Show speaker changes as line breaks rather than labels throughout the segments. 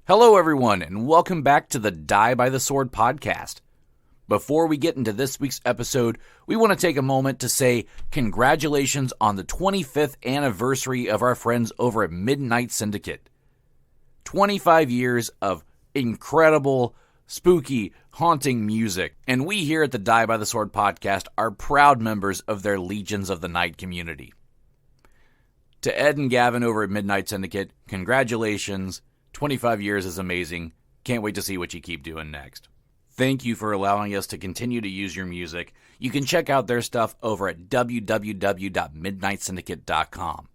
Hello, everyone, and welcome back to the Die by the Sword podcast. Before we get into this week's episode, we want to take a moment to say congratulations on the 25th anniversary of our friends over at Midnight Syndicate. 25 years of incredible, spooky, haunting music, and we here at the Die by the Sword podcast are proud members of their Legions of the Night community. To Ed and Gavin over at Midnight Syndicate, congratulations. 25 years is amazing. Can't wait to see what you keep doing next. Thank you for allowing us to continue to use your music. You can check out their stuff over at www.midnightsyndicate.com.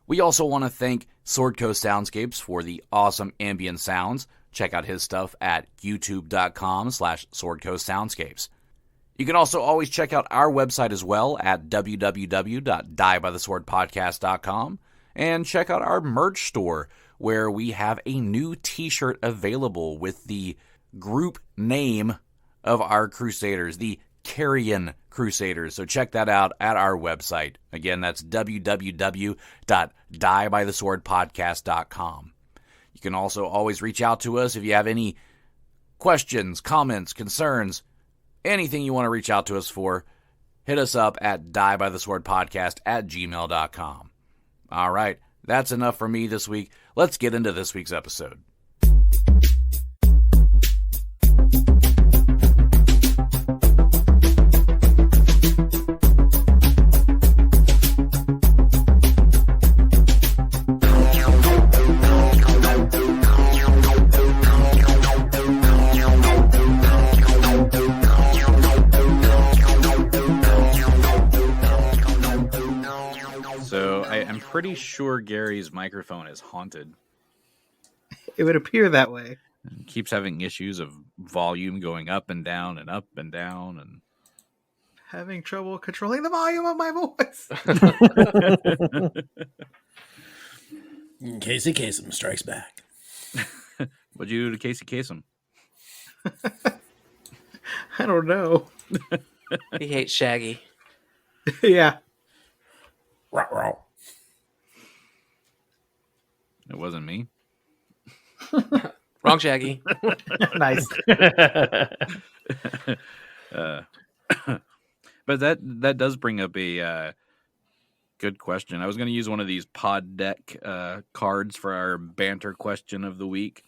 We also want to thank Swordco Soundscapes for the awesome ambient sounds. Check out his stuff at youtube.com/Swordco Soundscapes. You can also always check out our website as well at www.diebytheswordpodcast.com and check out our merch store where we have a new t-shirt available with the group name of our Crusaders, the Carrion Crusaders. So check that out at our website. Again, that's www.diebytheswordpodcast.com. You can also always reach out to us if you have any questions, comments, concerns, anything you want to reach out to us for. Hit us up at diebytheswordpodcast@gmail.com. All right, that's enough for me this week. Let's get into this week's episode. I'm pretty sure Gary's microphone is haunted.
It would appear that way.
It keeps having issues of volume going up and down and up and down, and
having trouble controlling the volume of my voice.
Casey Kasem strikes back.
What'd you do to Casey Kasem?
I don't know.
He hates Shaggy.
Yeah.
Rah.
It wasn't me.
Wrong Shaggy.
Nice.
But that does bring up a good question. I was going to use one of these pod deck cards for our banter question of the week.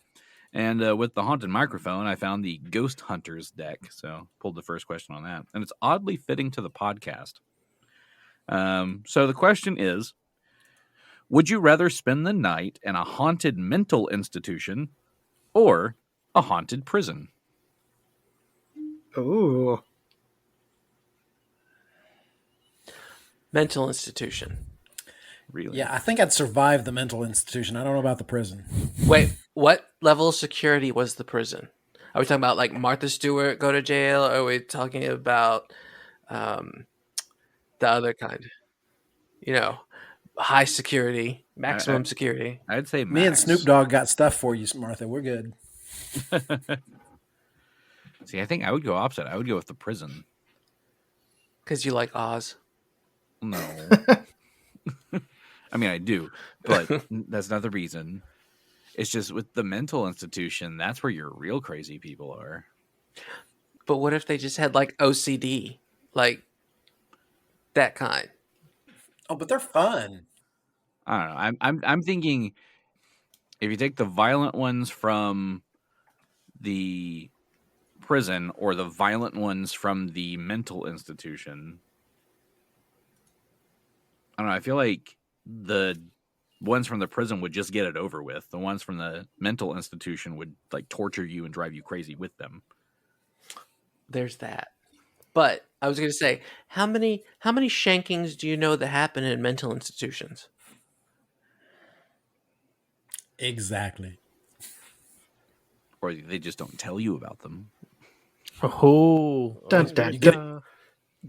And with the haunted microphone, I found the Ghost Hunters deck. So pulled the first question on that. And it's oddly fitting to the podcast. So the question is, would you rather spend the night in a haunted mental institution or a haunted prison?
Ooh.
Mental institution.
Really?
Yeah, I think I'd survive the mental institution. I don't know about the prison.
Wait, what level of security was the prison? Are we talking about like Martha Stewart go to jail? Or are we talking about the other kind? You know, high security, maximum security.
I'd say max.
Me and Snoop Dogg got stuff for you, Martha. We're good.
See, I think I would go opposite. I would go with the prison.
Because you like Oz.
No. I mean, I do, but that's not the reason. It's just with the mental institution, that's where your real crazy people are.
But what if they just had like OCD? Like that kind.
Oh, but they're fun.
I don't know. I'm thinking if you take the violent ones from the prison or the violent ones from the mental institution, I don't know. I feel like the ones from the prison would just get it over with. The ones from the mental institution would like torture you and drive you crazy with them.
There's that. But I was going to say, how many shankings do you know that happen in mental institutions?
Exactly.
Or they just don't tell you about them.
Oh, dun, dun, dun.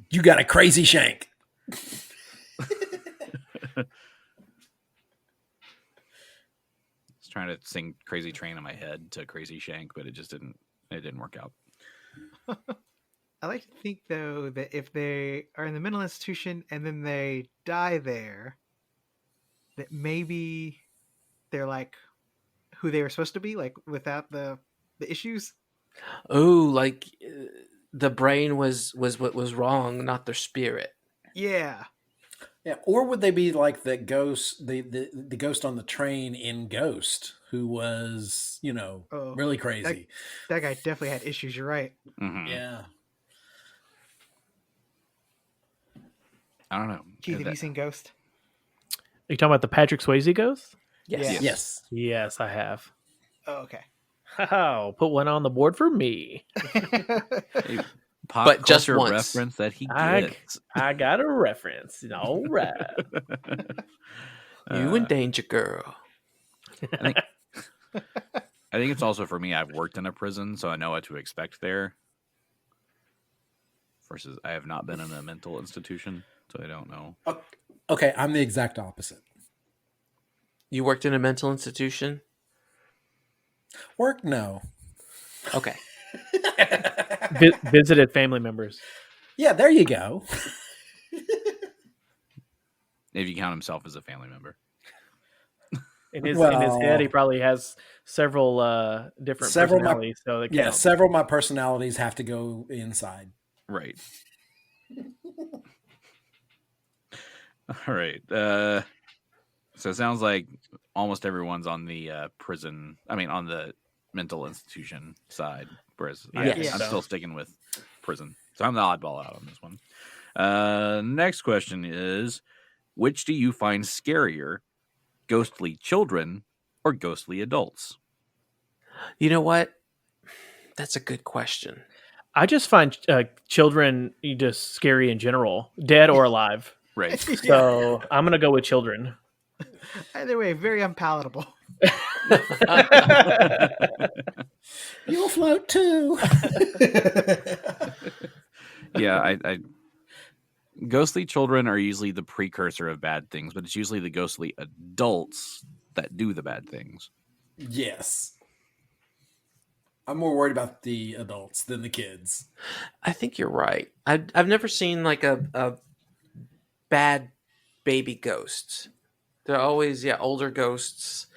You got a crazy shank.
Trying to sing Crazy Train in my head to Crazy Shank, but it didn't work out.
I like to think, though, that if they are in the mental institution and then they die there, that maybe they're like, who they were supposed to be, like without the issues.
Oh, like the brain was what was wrong, not their spirit.
Yeah.
Yeah, or would they be like the ghost, the ghost on the train in Ghost, who was,
Oh,
really crazy?
That guy definitely had issues. You're right.
Mhm.
Yeah.
I don't know.
Keith, have you seen Ghost?
Are you talking about the Patrick Swayze ghost?
Yes.
Yeah.
Yes.
Yes, I have.
Oh, okay.
Oh, put one on the board for me.
A pop
But just
culture
once.
reference that he
I
gets.
got a reference. All right.
You in danger, girl.
I think it's also for me. I've worked in a prison, so I know what to expect there. Versus, I have not been in a mental institution, so I don't know.
Okay, I'm the exact opposite.
You worked in a mental institution?
Work? No.
Okay.
Visited family members.
Yeah, there you go.
If you count himself as a family member.
In his head, he probably has several different personalities.
Yeah, several of my personalities have to go inside.
Right. All right. So it sounds like almost everyone's on the prison. I mean, on the mental institution side. Whereas I'm still sticking with prison. So I'm the oddball out on this one. Next question is, which do you find scarier, ghostly children or ghostly adults?
You know what? That's a good question.
I just find children just scary in general, dead or alive.
Right.
So I'm going to go with children.
Either way, very unpalatable.
You'll float too.
Yeah, I ghostly children are usually the precursor of bad things, but it's usually the ghostly adults that do the bad things.
Yes. I'm more worried about the adults than the kids.
I think you're right. I've never seen like a bad baby ghost. They're always older ghosts,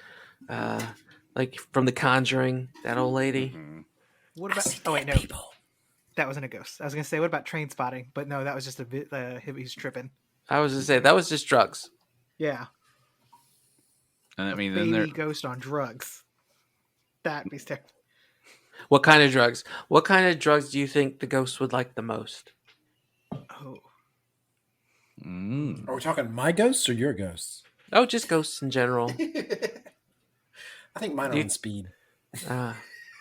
like from The Conjuring, that old lady.
Mm-hmm.
What about? Oh wait, no, that wasn't a ghost. I was gonna say, what about Train Spotting? But no, that was just a bit. He's tripping.
I was gonna say that was just drugs.
Yeah.
And I mean,
Baby
then
ghost on drugs. That'd be terrible.
What kind of drugs? What kind of drugs do you think the ghost would like the most?
Oh.
Are we talking my ghosts or your ghosts?
Oh, just ghosts in general.
I think mine are on speed.
Well,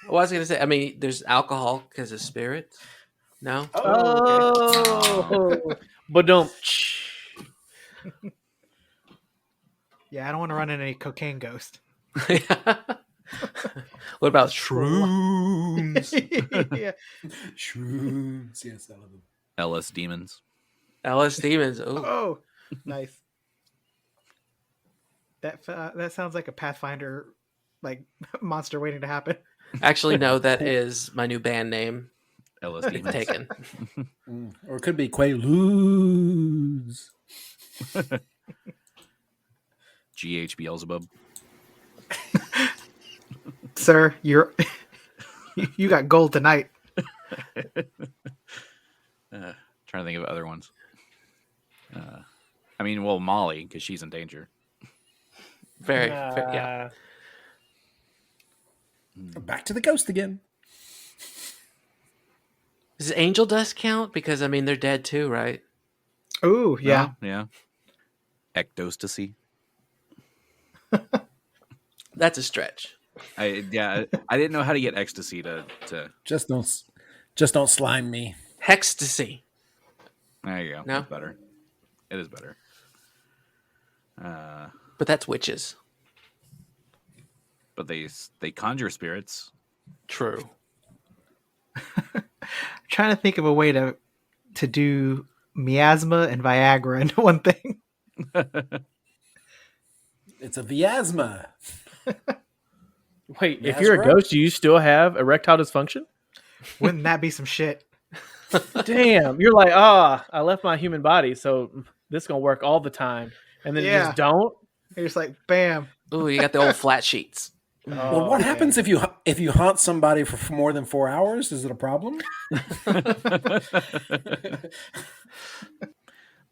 I was gonna say. I mean, there's alcohol because of spirits. No.
Oh, but don't.
Yeah, I don't want to run in a cocaine ghost.
What about shrooms?
Yeah.
Shrooms. Yes, I love them.
LS demons.
LS demons. Oh,
Oh, nice. That sounds like a Pathfinder, like monster waiting to happen.
actually, no. That is my new band name.
LS demons.
Taken.
Or it could be Quaaludes.
GH Beelzebub.
Sir, you got gold tonight.
Trying to think of other ones. I mean, well, Molly, because she's in danger.
Very, yeah.
Back to the ghost again.
Does angel dust count? Because I mean, they're dead too, right?
Ooh, yeah.
Yeah. Ectostasy.
That's a stretch.
I didn't know how to get ecstasy to.
Just don't slime me.
Hextasy.
There you go.
No?
That's better. It is better.
But that's witches.
But they conjure spirits.
True.
Trying to think of a way to do miasma and Viagra into one thing.
It's a Viasma.
Wait, if
That's
you're a
right.
ghost, do you still have erectile dysfunction?
Wouldn't that be some shit?
Damn, you're like, I left my human body, so this is gonna work all the time, and then you
Yeah.
just don't.
You're just like, bam.
Ooh, you got the old flat sheets.
Well, what happens if you haunt somebody for more than 4 hours? Is it a problem?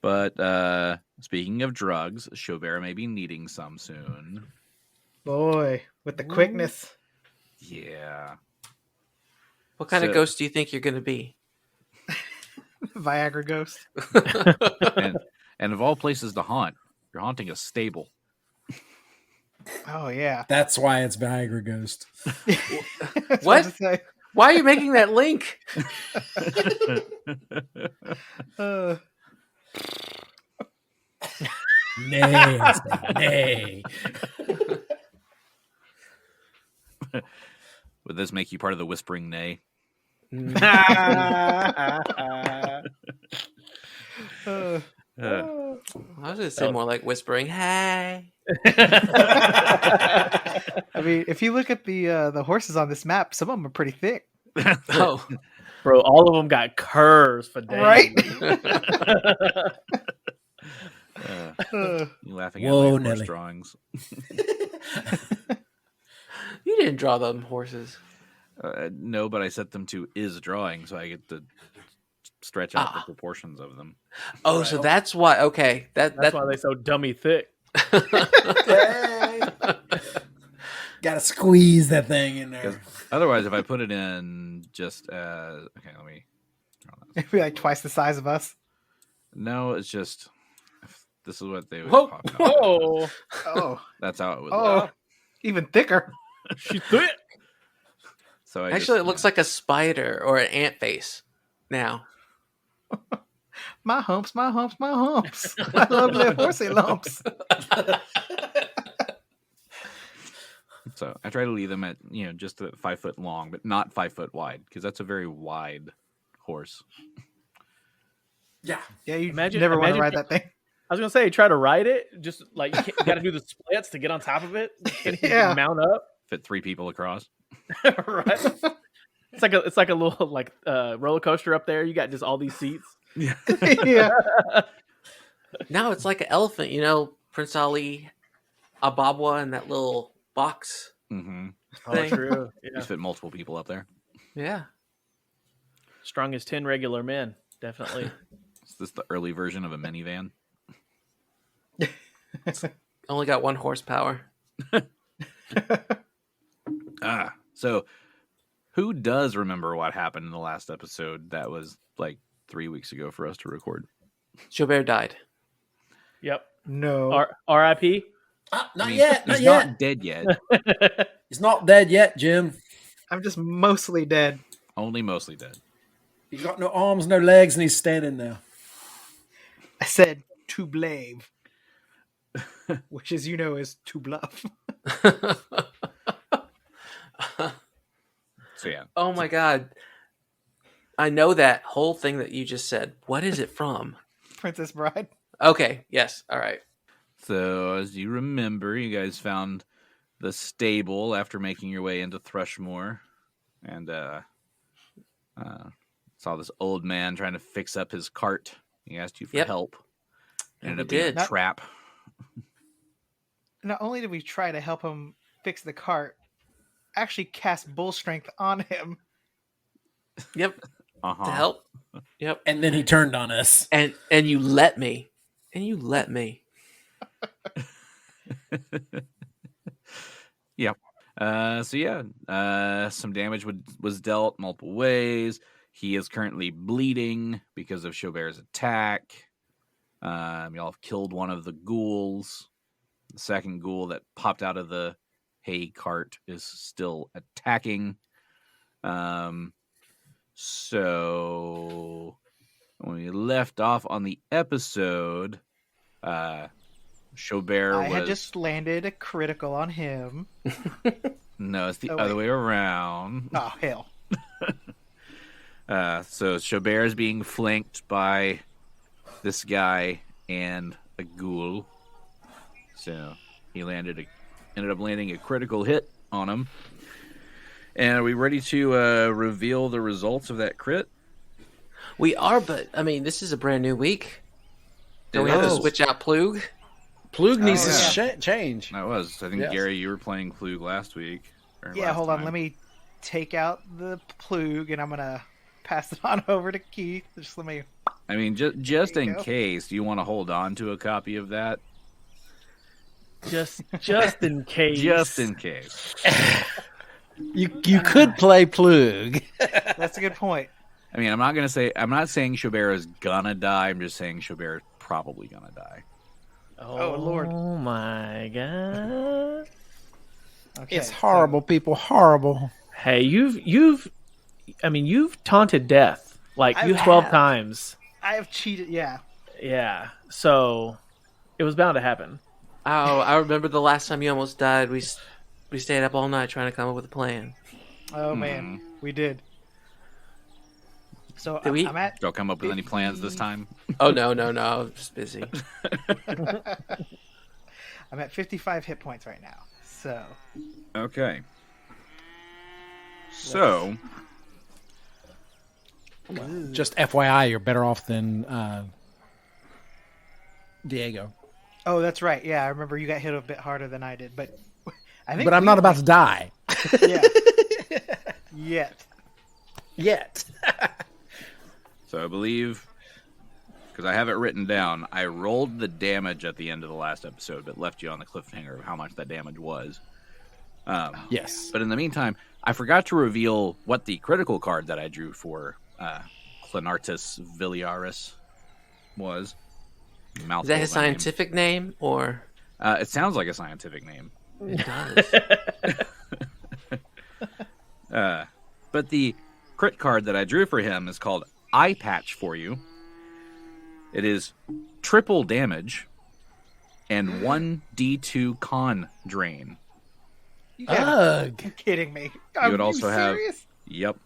But speaking of drugs, Xo'bere may be needing some soon.
Boy, with the quickness.
Yeah.
What kind of ghost do you think you're going to be?
Viagra ghost.
and of all places to haunt, you're haunting a stable.
Oh yeah.
That's why it's Viagra Ghost.
What? Why are you making that link?
Nay.
Would this make you part of the whispering nay?
I was going to say more like whispering, hey.
I mean, if you look at the horses on this map, some of them are pretty thick.
Oh,
Bro, all of them got curves for days.
Right?
You laughing at my horse
Nelly.
drawings?
you didn't draw them horses.
No, but I set them to is drawing, so I get to stretch out the proportions of them.
Oh, right. So that's why. Okay,
that's why they're so dummy thick.
Gotta squeeze that thing in there.
Otherwise, if I put it in just okay, let me draw that.
It'd be like twice the size of us.
No, it's just this is what they would
Whoa.
pop out.
Oh,
That's how it would
oh,
look.
even thicker.
She's thick.
So
actually, it looks like a spider or an ant face now.
My humps, my humps, my humps. I love their horsey lumps.
So I try to leave them at just 5 foot long, but not 5 foot wide, because that's a very wide horse.
Yeah, you never want to ride that thing.
I was gonna say, try to ride it. Just like you got to do the splits to get on top of it.
Yeah,
mount up.
Fit 3 people across.
Right. It's like a little roller coaster up there. You got just all these seats.
Yeah.
Yeah.
Now it's like an elephant. Prince Ali, Ababwa, and that little box.
Mm-hmm.
Oh, true. Yeah.
You fit multiple people up there.
Yeah.
Strong as 10 regular men. Definitely.
Is this the early version of a minivan?
Only got 1 horsepower.
So who does remember what happened in the last episode that was like 3 weeks ago for us to record?
Xo'bere died.
Yep.
No.
Not
Not
yet.
He's not dead yet.
He's not dead yet, Jim.
I'm just mostly dead.
Only mostly dead.
He's got no arms, no legs, and he's standing there.
I said to blave, which, as you know, is to bluff.
So yeah.
Oh my God. I know that whole thing that you just said. What is it from?
Princess Bride.
Okay. Yes. All right.
So as you remember, you guys found the stable after making your way into Thrushmore, and saw this old man trying to fix up his cart. He asked you for help. Ended up being a trap.
Not only did we try to help him fix the cart, actually cast bull strength on him.
Yep.
Uh-huh.
To help. Yep.
And then he turned on us.
And you let me. And you let me.
Yep. Some damage was dealt multiple ways. He is currently bleeding because of Xo'bere's attack. Y'all have killed one of the ghouls. The second ghoul that popped out of the hay cart is still attacking. So when we left off on the episode, Xo'bere
had just landed a critical on him.
No, it's the other way around.
Oh, hell.
So Xo'bere is being flanked by this guy and a ghoul. So he ended up landing a critical hit on him. And are we ready to reveal the results of that crit?
We are, but I mean, this is a brand new week. Don't we have to switch out Plug?
Plug needs
yeah.
to change.
I was. I think,
Yes.
Gary, you were playing Plug last week.
Yeah, hold on. Let me take out the plug, and I'm going to pass it on over to Keith. Just let me...
I mean, just in
go.
case, do you want to hold on to a copy of that?
Just in case.
Just in case.
You could play Plug.
That's a good point.
I mean, I'm not saying Xo'bere is gonna die. I'm just saying Xo'bere is probably gonna die.
Oh, Lord.
Oh, my God.
Okay,
It's horrible, people. Horrible.
Hey, you've taunted death like
I
12
have.
times.
I have cheated, yeah.
Yeah, so it was bound to happen.
Oh, I remember the last time you almost died. We stayed up all night trying to come up with a plan.
Oh, man. We did. So
Did we?
I'm at...
Don't come up with any plans this time.
Oh, no. I was just busy.
I'm at 55 hit points right now. So...
Okay. So,
Just FYI, you're better off than Diego.
Oh, that's right. Yeah, I remember you got hit a bit harder than I did, but I think.
But I'm not about to die.
Yeah. Yet.
I believe, because I have it written down, I rolled the damage at the end of the last episode, but left you on the cliffhanger of how much that damage was.
Yes.
But in the meantime, I forgot to reveal what the critical card that I drew for Clanartus Viliras was.
Is that his scientific name, or?
It sounds like a scientific name.
It does.
But the crit card that I drew for him is called Eye Patch for you. It is triple damage and 1d2 con drain.
You're kidding me.
You would also have. Yep.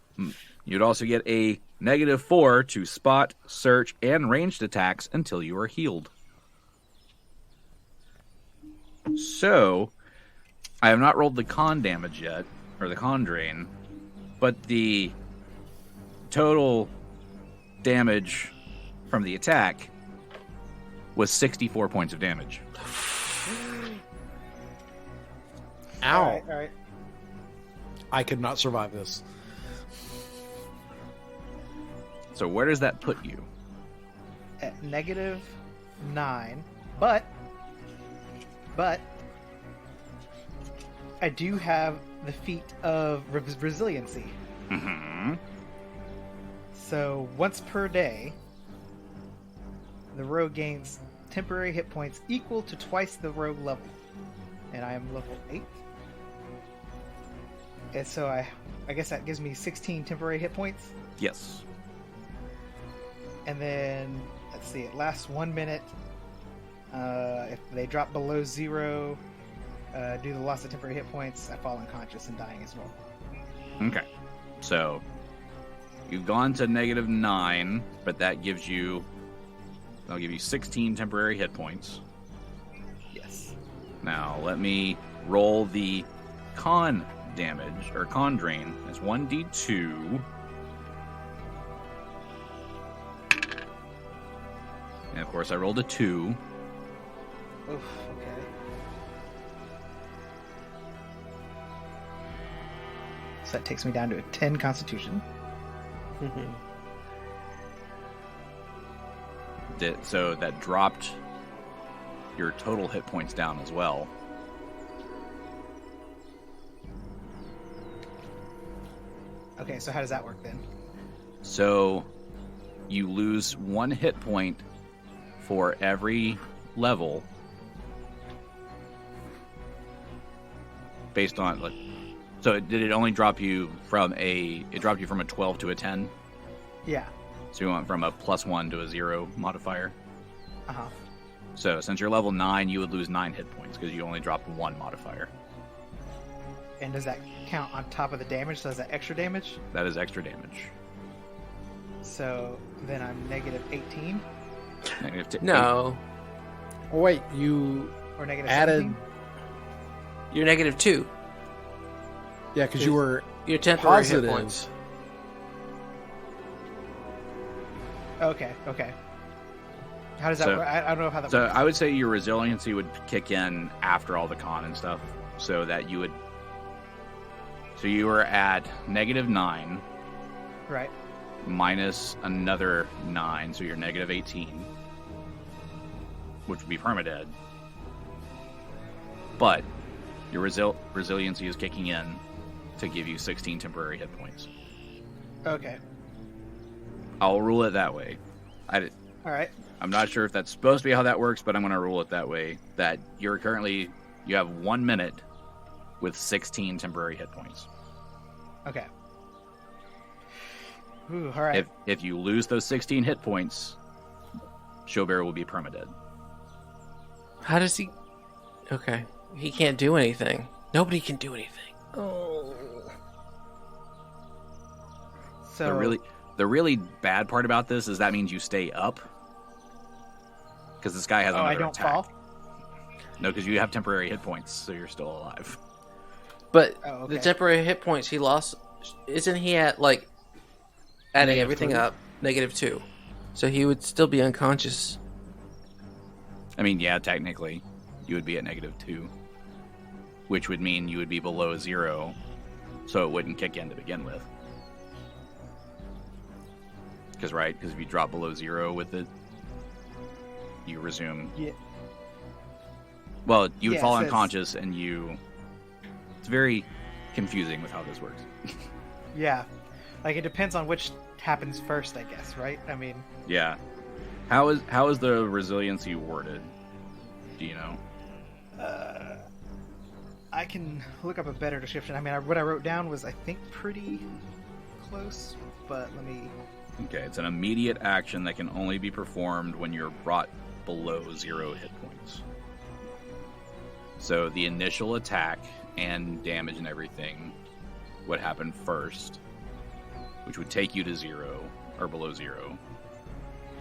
You'd also get a -4 to spot, search, and ranged attacks until you are healed. So, I have not rolled the con damage yet, or the con drain, but the total damage from the attack was 64 points of damage.
Ow.
All right.
I could not survive this.
So where does that put you?
At -9, but I do have the feat of resiliency.
Mm-hmm.
So once per day, the rogue gains temporary hit points equal to twice the rogue level, and I am level 8. And so I guess that gives me 16 temporary hit points.
Yes.
And then, let's see, it lasts 1 minute. If they drop below 0, due to the loss of temporary hit points, I fall unconscious and dying as well.
Okay. So, you've gone to -9, but that'll give you 16 temporary hit points.
Yes.
Now, let me roll the con damage, or con drain, as 1d2. And of course, I rolled a 2.
Oof, okay. So that takes me down to a 10 constitution.
So that dropped your total hit points down as well.
Okay, so how does that work then?
So you lose 1 hit point for every level based on, like, so did it only drop you from a 12 to a 10?
Yeah.
So you went from a +1 to a 0 modifier.
Uh-huh.
So since you're level 9, you would lose 9 hit points because you only dropped 1 modifier.
And does that count on top of the damage? So is that extra damage?
That is extra damage.
So then I'm -18?
No,
Oh, wait, you
Or -17?
added...
you're -2.
Yeah, because you were
Your temporary hit
positive.
points.
Okay. How does that work? I don't know how that
so
works.
I would say your resiliency would kick in after all the con and stuff, so that you would. So you were at -9.
Right.
Minus another 9, so you're -18, which would be permadead. But your resiliency is kicking in to give you 16 temporary hit points.
Okay.
I'll rule it that way.
All right.
I'm not sure if that's supposed to be how that works, but I'm going to rule it that way. That you have 1 minute with 16 temporary hit points.
Okay. Ooh, all right.
If you lose those 16 hit points, Xo'bere will be permadead.
How does he? Okay, he can't do anything. Nobody can do anything.
Oh. So
The really bad part about this is that means you stay up. Because this guy has another
I don't
attack.
fall?
No, because you have temporary hit points, so you're still alive.
But
okay.
the temporary hit points he lost, isn't he at like adding
-2?
everything up -2? So he would still be unconscious.
I mean, yeah, technically, you would be at -2, which would mean you would be below 0, so it wouldn't kick in to begin with. Because if you drop below 0 with it, you resume.
Yeah.
Well, you would
Yeah,
fall
it says-
unconscious, and you. It's very confusing with how this works.
Yeah. Like, it depends on which happens first, I guess, right? I mean...
Yeah. How is the resiliency worded? Do you know?
I can look up a better description. I mean, what I wrote down was, I think, pretty close, but let me...
Okay, it's an immediate action that can only be performed when you're brought below 0 hit points. So the initial attack and damage and everything would happen first, which would take you to 0 or below 0.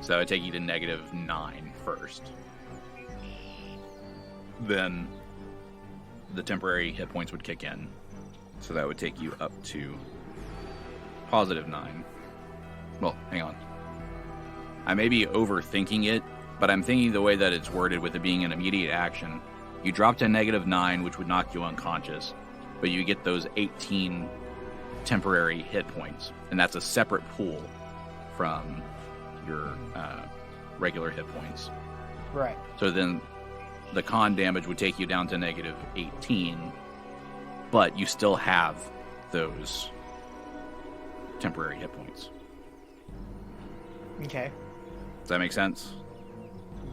So that would take you to -9 first. Then the temporary hit points would kick in. So that would take you up to +9. Well, hang on. I may be overthinking it, but I'm thinking the way that it's worded with it being an immediate action. You drop to -9, which would knock you unconscious, but you get those 18 temporary hit points, and that's a separate pool from your regular hit points.
Right.
So then the con damage would take you down to -18, but you still have those temporary hit points.
Okay.
Does that make sense?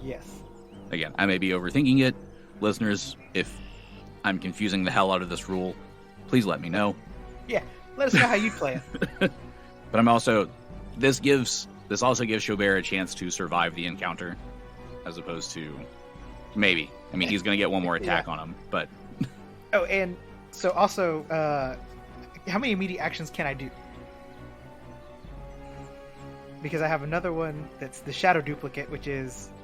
Yes.
Again, I may be overthinking it. Listeners, if I'm confusing the hell out of this rule, please let me know.
Yeah. Let us know how you play it.
But I'm also... This also gives Xo'bere a chance to survive the encounter, as opposed to... Maybe. I mean, he's going to get one more attack on him, but...
Oh, and so also, how many immediate actions can I do? Because I have another one that's the shadow duplicate, which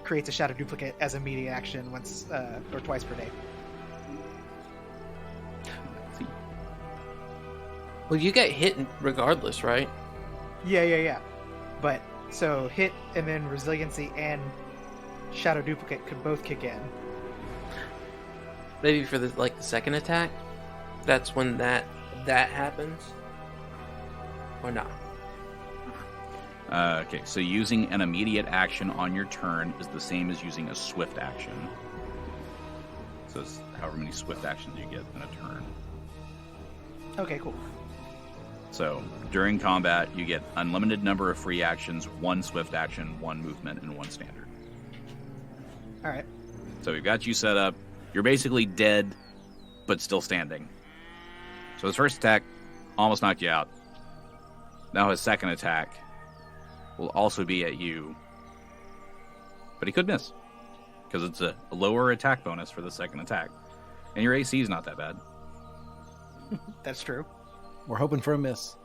creates a shadow duplicate as immediate action once or twice per day.
Let's see.
Well, you get hit regardless, right?
Yeah. But so hit and then resiliency and shadow duplicate could both kick in.
Maybe for the second attack, that's when that happens, or not.
Okay, so using an immediate action on your turn is the same as using a swift action. So it's however many swift actions you get in a turn.
Okay, cool.
So during combat, you get unlimited number of free actions, 1 swift action, 1 movement, and 1 standard.
All right.
So we've got you set up. You're basically dead, but still standing. So his first attack almost knocked you out. Now his second attack will also be at you, but he could miss because it's a lower attack bonus for the second attack, and your AC is not that bad.
That's true.
We're hoping for a miss.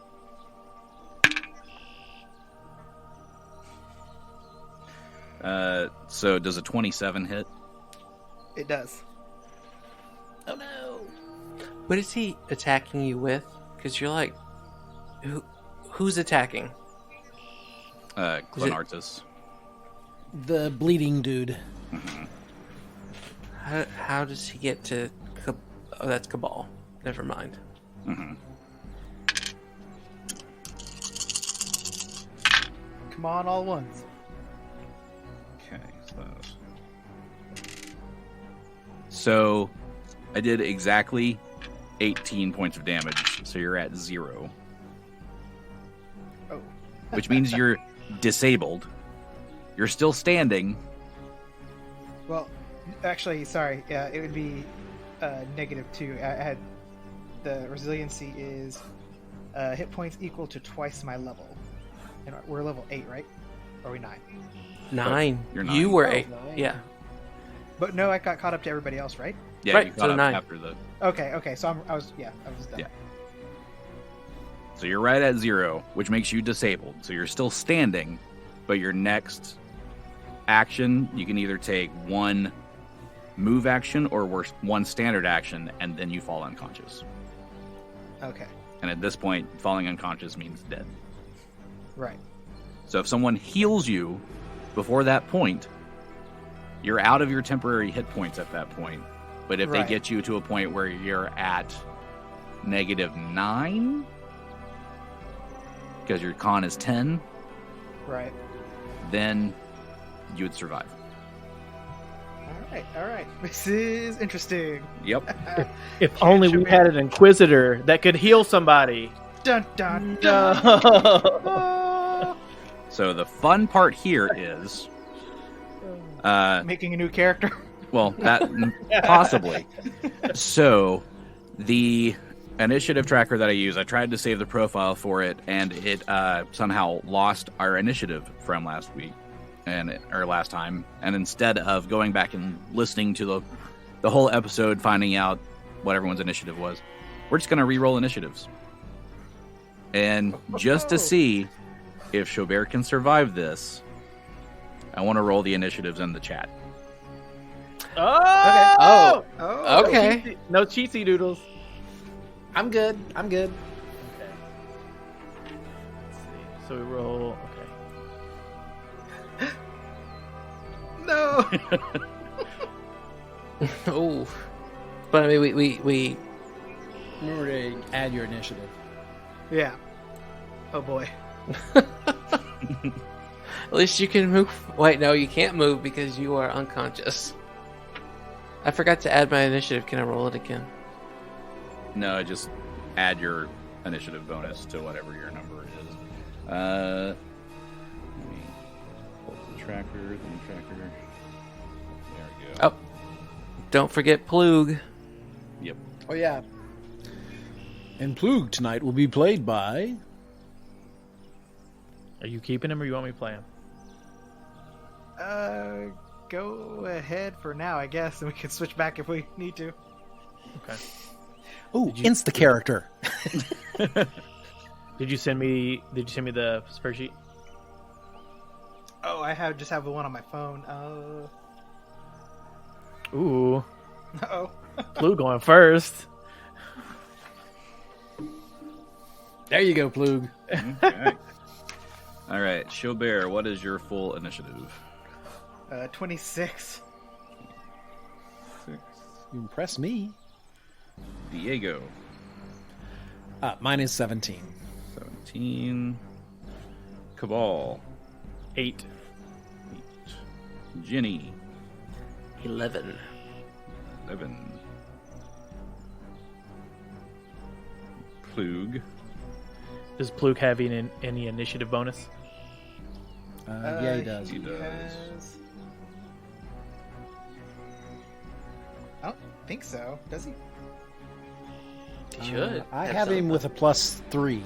So does a 27 hit?
It does.
Oh no!
What is he attacking you with? Because you're like, who's attacking?
Clanartus.
The bleeding dude.
How does he get to... Oh, that's Kabal. Never mind.
Come on, all ones.
Okay, so I did exactly 18 points of damage, so you're at 0.
Oh.
Which means you're disabled. You're still standing.
Well, actually, sorry. It would be -2. I had the resiliency is hit points equal to twice my level. And we're level 8, right? Or are we 9?
9.
You're 9.
You were
Oh,
8.
9.
Yeah.
But no, I got caught up to everybody else, right?
Yeah,
Right,
you
so
caught up
9.
after the...
Okay. So I was done.
Yeah. So you're right at 0, which makes you disabled. So you're still standing, but your next action, you can either take 1 move action or worse, 1 standard action, and then you fall unconscious.
Okay.
And at this point, falling unconscious means dead.
Right.
So if someone heals you before that point, you're out of your temporary hit points at that point. But if they
Right.
get you to a point where you're at -9, because your con is 10,
Right.
then you would survive.
All right. This is interesting.
Yep.
If only we had an Inquisitor that could heal somebody.
Dun dun dun.
No.
So the fun part here is,
Making a new character.
well, that possibly. So the initiative tracker that I use, I tried to save the profile for it, and it somehow lost our initiative from last week or last time. And instead of going back and listening to the whole episode, finding out what everyone's initiative was, we're just going to re-roll initiatives. And just to see if Xo'bere can survive this, I want to roll the initiatives in the chat.
Oh.
Oh.
Okay.
No cheatsy doodles.
I'm good.
Okay. Let's see. So we roll. Okay.
No.
Oh. But I mean, we
Remember to add your initiative.
Yeah. Oh boy.
at least you can move. Wait, no, you can't move because you are unconscious. I forgot to add my initiative. Can I roll it again?
No, just add your initiative bonus to whatever your number is. Let me pull up the tracker, There we go.
Oh, don't forget Plug.
Yep.
Oh, yeah. And Plug tonight will be played by...
Are you keeping him or you want me to play him?
Go ahead for now, I guess, and we can switch back if we need to.
Okay.
Oh, insta character.
Did you send me the spreadsheet?
Oh, I just have the one on my phone.
Ooh.
Uh-oh.
Blue going first.
There you go, Plug.
Okay. All right, Xo'bere, what is your full initiative?
26.
6.
You impress me.
Diego,
Mine is 17.
17. Kabal,
8.
8. Genny,
11.
11. Plug,
Does Plug have any initiative bonus?
Yeah, he does.
He does.
has- I don't think so. Does he?
He should.
I have him with a +3.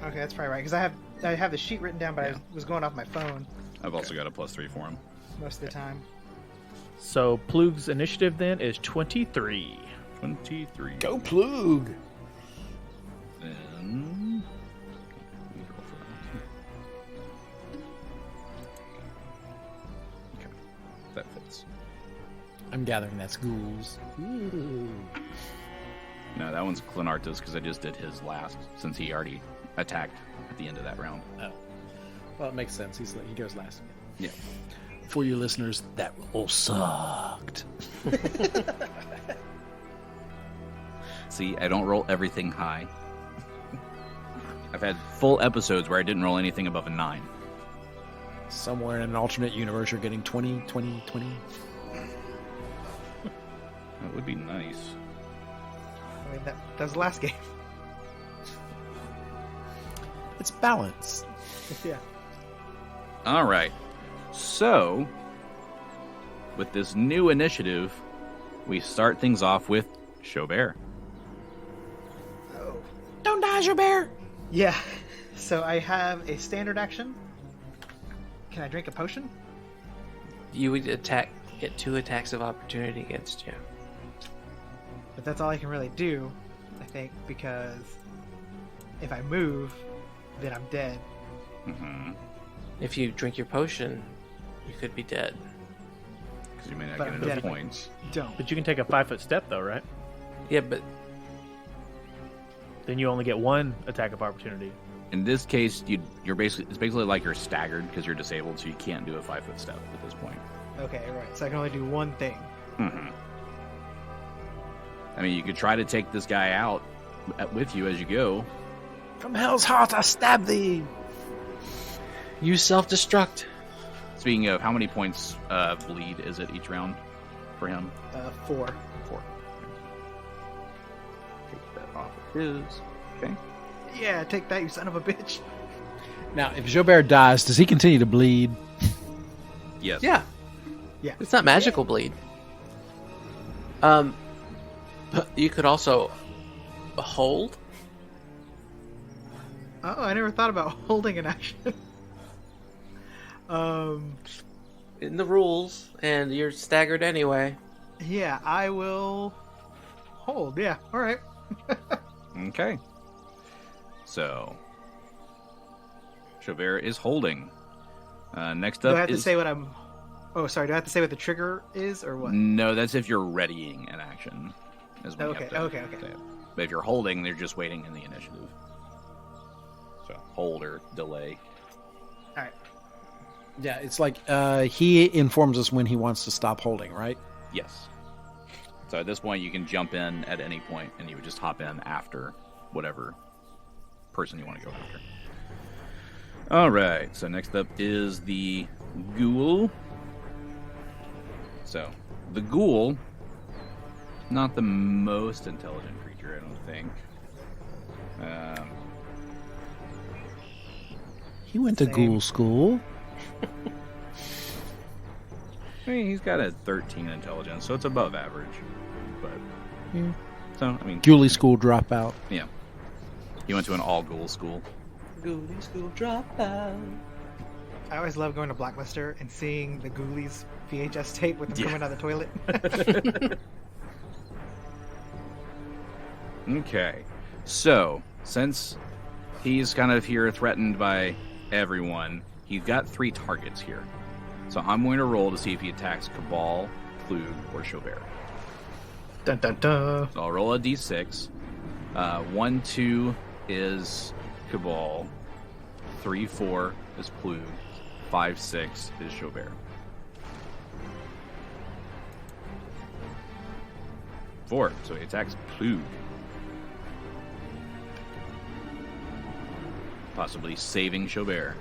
Okay, that's probably right. Because I have the sheet written down, but I was going off my phone
I've also got a +3 for him.
most of the time.
So Plug's initiative then is 23.
23.
Go, Plug.
Then... Okay, that fits.
I'm gathering that's ghouls. Ooh.
No, that one's Clanartus because I just did his last since he already attacked at the end of that round.
Oh. Well, it makes sense. He goes last again.
Yeah.
For your listeners, that roll sucked.
See, I don't roll everything high. I've had full episodes where I didn't roll anything above a 9.
Somewhere in an alternate universe, you're getting 20, 20, 20.
That would be nice.
I mean, that was the last game.
It's balance.
Yeah.
All right. So, with this new initiative, we start things off with Xo'bere.
Oh.
Don't die, Xo'bere!
Yeah. So I have a standard action. Can I drink a potion?
You would get 2 attacks of opportunity against you.
But that's all I can really do, I think, because if I move, then I'm dead.
Mm-hmm.
If you drink your potion, you could be dead.
Because you may not
But
get
I'm
enough
dead.
points.
Don't.
But you can take a 5-foot step, though, right?
Yeah, but
Then you only get 1 attack of opportunity.
In this case, it's basically like you're staggered because you're disabled, so you can't do a 5-foot step at this point.
Okay, right. So I can only do one thing.
Mm-hmm. I mean, you could try to take this guy out with you as you go.
From hell's heart, I stab thee!
use self-destruct.
Speaking of, how many points bleed is it each round for him?
4.
4. Take that off of his. Okay.
Yeah, take that, you son of a bitch.
Now, if Xo'bere dies, does he continue to bleed?
Yes.
Yeah.
Yeah.
It's not magical bleed. But you could also hold.
Oh, I never thought about holding an action.
In the rules, and you're staggered anyway.
Yeah, I will hold. Yeah, all right.
Okay. So, Xo'bere is holding. Next
Do
up
I have
is...
to say what I'm... Oh, sorry. Do I have to say what the trigger is, or what?
No, that's if you're readying an action. Is when you
Okay,
have to
okay.
say it. But if you're holding, they're just waiting in the initiative. So, hold or delay.
All right.
Yeah, it's like he informs us when he wants to stop holding, right?
Yes. So at this point, you can jump in at any point, and you would just hop in after whatever person you want to go after. All right. So next up is the ghoul. So the ghoul, not the most intelligent creature, I don't think.
He went to
Same.
ghoul school.
I mean, he's got a 13 intelligence, so it's above average. But
Yeah.
so I mean,
Ghoulie school dropout.
yeah, he went to an all ghoul school.
Ghoulie school dropout.
I always love going to Blacklister and seeing the Ghoulies VHS tape with them
Yeah.
coming out of the toilet.
Okay, so since he's kind of here threatened by everyone, he's got 3 targets here. So I'm going to roll to see if he attacks Kabal, Plug, or Xo'bere.
Dun dun dun.
So I'll roll a d6. 1, 2 is Kabal. 3, 4 is Plug. 5, 6 is Xo'bere. 4, so he attacks Plug. Possibly saving Xo'bere.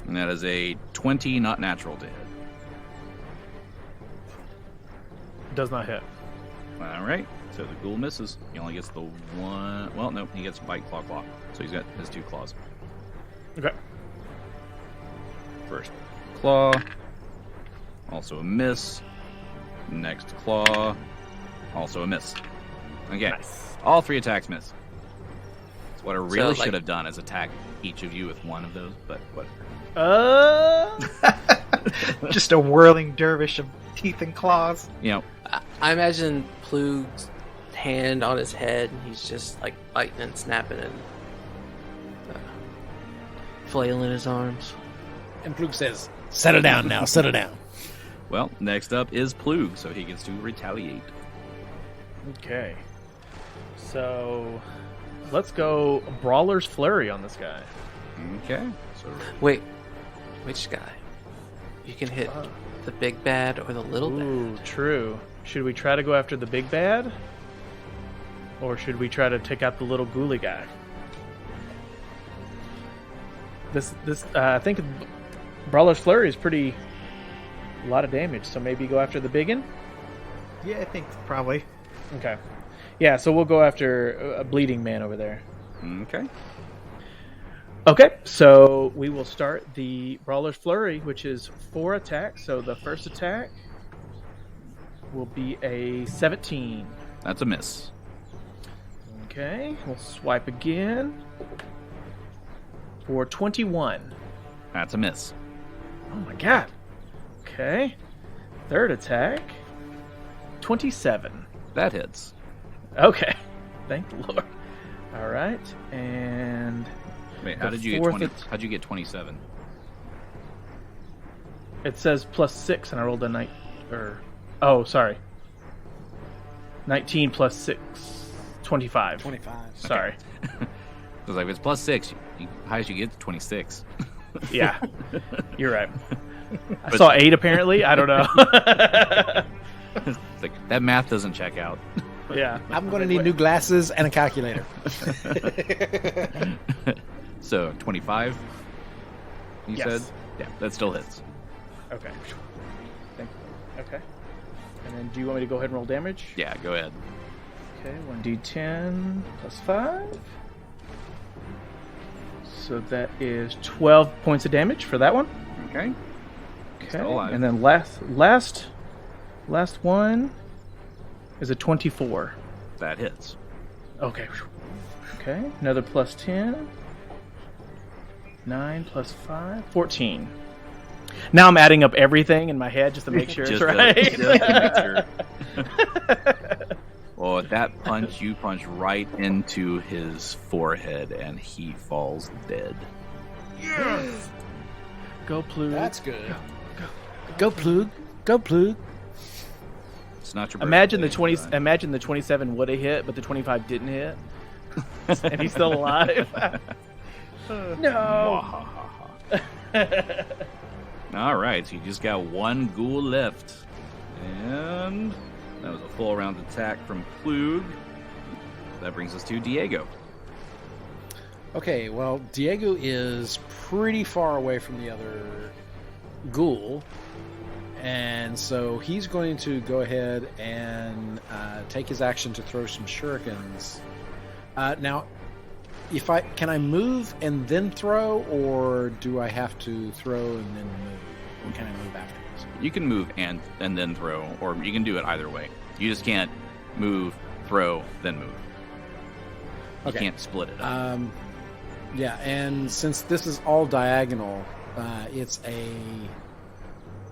And that is a 20, not natural to hit.
Does not hit.
All right, so the ghoul misses. He only gets the 1. Well, no, he gets bite, claw, claw. So he's got his 2 claws.
Okay.
First claw, also a miss. Next claw, also a miss. Okay,
Nice.
all 3 attacks miss. So what I really
like-
should have done is attack each of you with one of those, but whatever.
Just a whirling dervish of teeth and claws.
You know,
I imagine Plug's hand on his head, and he's just like biting and snapping and flailing his arms.
And Plug says, settle down now, settle down.
well, next up is Plug, so he gets to retaliate.
Okay. So let's go Brawler's Flurry on this guy.
Okay. So
Wait, which guy? You can hit the big bad or the little
Ooh,
bad.
true. Should we try to go after the big bad? Or should we try to take out the little ghoulie guy? I think Brawler's Flurry is a lot of damage, so maybe go after the biggin?
Yeah, I think probably.
Okay. Yeah, so we'll go after a bleeding man over there.
okay.
Okay, so we will start the Brawler's Flurry, which is 4 attacks. So the first attack will be a 17.
That's a miss.
Okay, we'll swipe again for 21.
That's a miss.
Oh my god. Okay, third attack, 27.
That hits.
Okay, thank the Lord. All right, and
Wait, how
the
did you get
fourth
20? How'd you get 27?
it says +6, and I rolled a 9. Oh, sorry. 19 plus 6, 25.
25.
Sorry.
I was like, if it's +6, highest you get is 26.
Yeah, you're right. I
But-
saw 8 apparently. I don't know.
It's like, that math doesn't check out.
Yeah.
I'm going to need new glasses and a calculator.
So 25. You
Yes.
said, yeah, that still hits.
Okay. Thank you. Okay. And then, do you want me to go ahead and roll damage?
Yeah, go ahead.
Okay, 1d10 plus 5. So that is 12 points of damage for that one.
Okay.
Okay.
Still alive.
And then last one is a 24.
That hits.
Okay. Okay. Another plus 10. 9 plus 5. 14. Now I'm adding up everything in my head just to make sure it's
Just to-
right.
just to make sure. Well, with that punch, you punch right into his forehead, and he falls dead.
Go, Plug.
That's good. Go Plug. Go Plug.
It's not your
Imagine the
birthday,
20. Imagine the 27 would have hit, but the 25 didn't hit, and he's still alive. No.
All right, so you just got one ghoul left, and that was a full round attack from Plug. That brings us to Diego.
Okay, well, Diego is pretty far away from the other ghoul, and so he's going to go ahead and take his action to throw some shurikens. Now, can I move and then throw, or do I have to throw and then move? Or can I move afterwards?
You can move and then throw, or you can do it either way. You just can't move, throw, then move. You
Okay.
can't split it up.
Yeah, and since this is all diagonal, it's a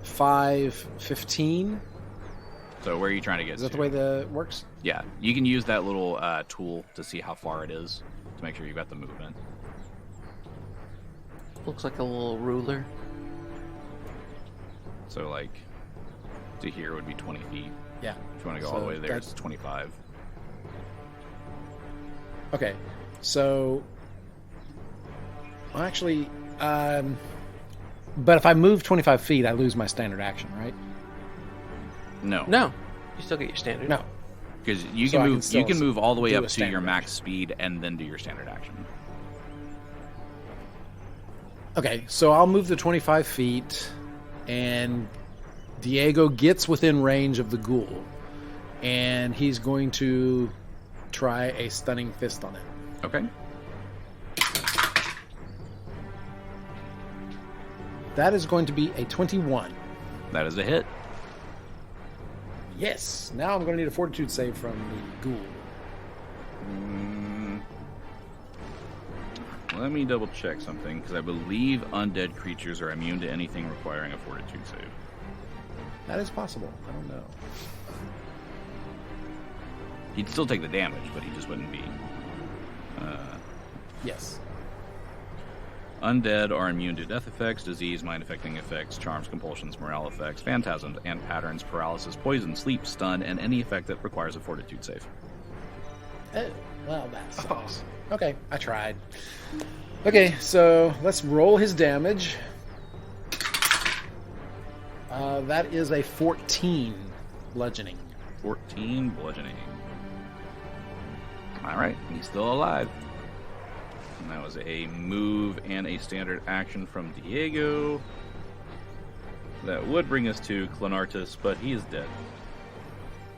5-15.
So where are you trying to get
Is that
to?
the way that works?
Yeah, you can use that little tool to see how far it is to make sure you've got the movement.
Looks like a little ruler.
So like to here would be 20 feet.
Yeah.
If you want to go all
So
the way there,
that's-
it's 25.
Okay, so well, actually, but if I move 25 feet, I lose my standard action, right?
No,
No, you still get your standard.
No.
because you
So
can
I can
move.
still
You can move all the way
do
up
a
to your
standard
max
action.
speed and then do your standard action.
Okay, so I'll move the 25 feet, and Diego gets within range of the ghoul, and he's going to try a stunning fist on it.
Okay.
That is going to be a 21.
That is a hit.
Yes. Now I'm going to need a fortitude save from the ghoul.
Let me double check something, because I believe undead creatures are immune to anything requiring a fortitude save.
That is possible. I don't know.
He'd still take the damage, but he just wouldn't be.
Yes.
Undead are immune to death effects, disease, mind-affecting effects, charms, compulsions, morale effects, phantasms, and patterns, paralysis, poison, sleep, stun, and any effect that requires a fortitude save.
Oh, well, that sucks. Okay, I tried. Okay, so let's roll his damage. That is a 14 bludgeoning.
14 bludgeoning. All right, he's still alive. And that was a move and a standard action from Diego. That would bring us to Clanartus, but he is dead.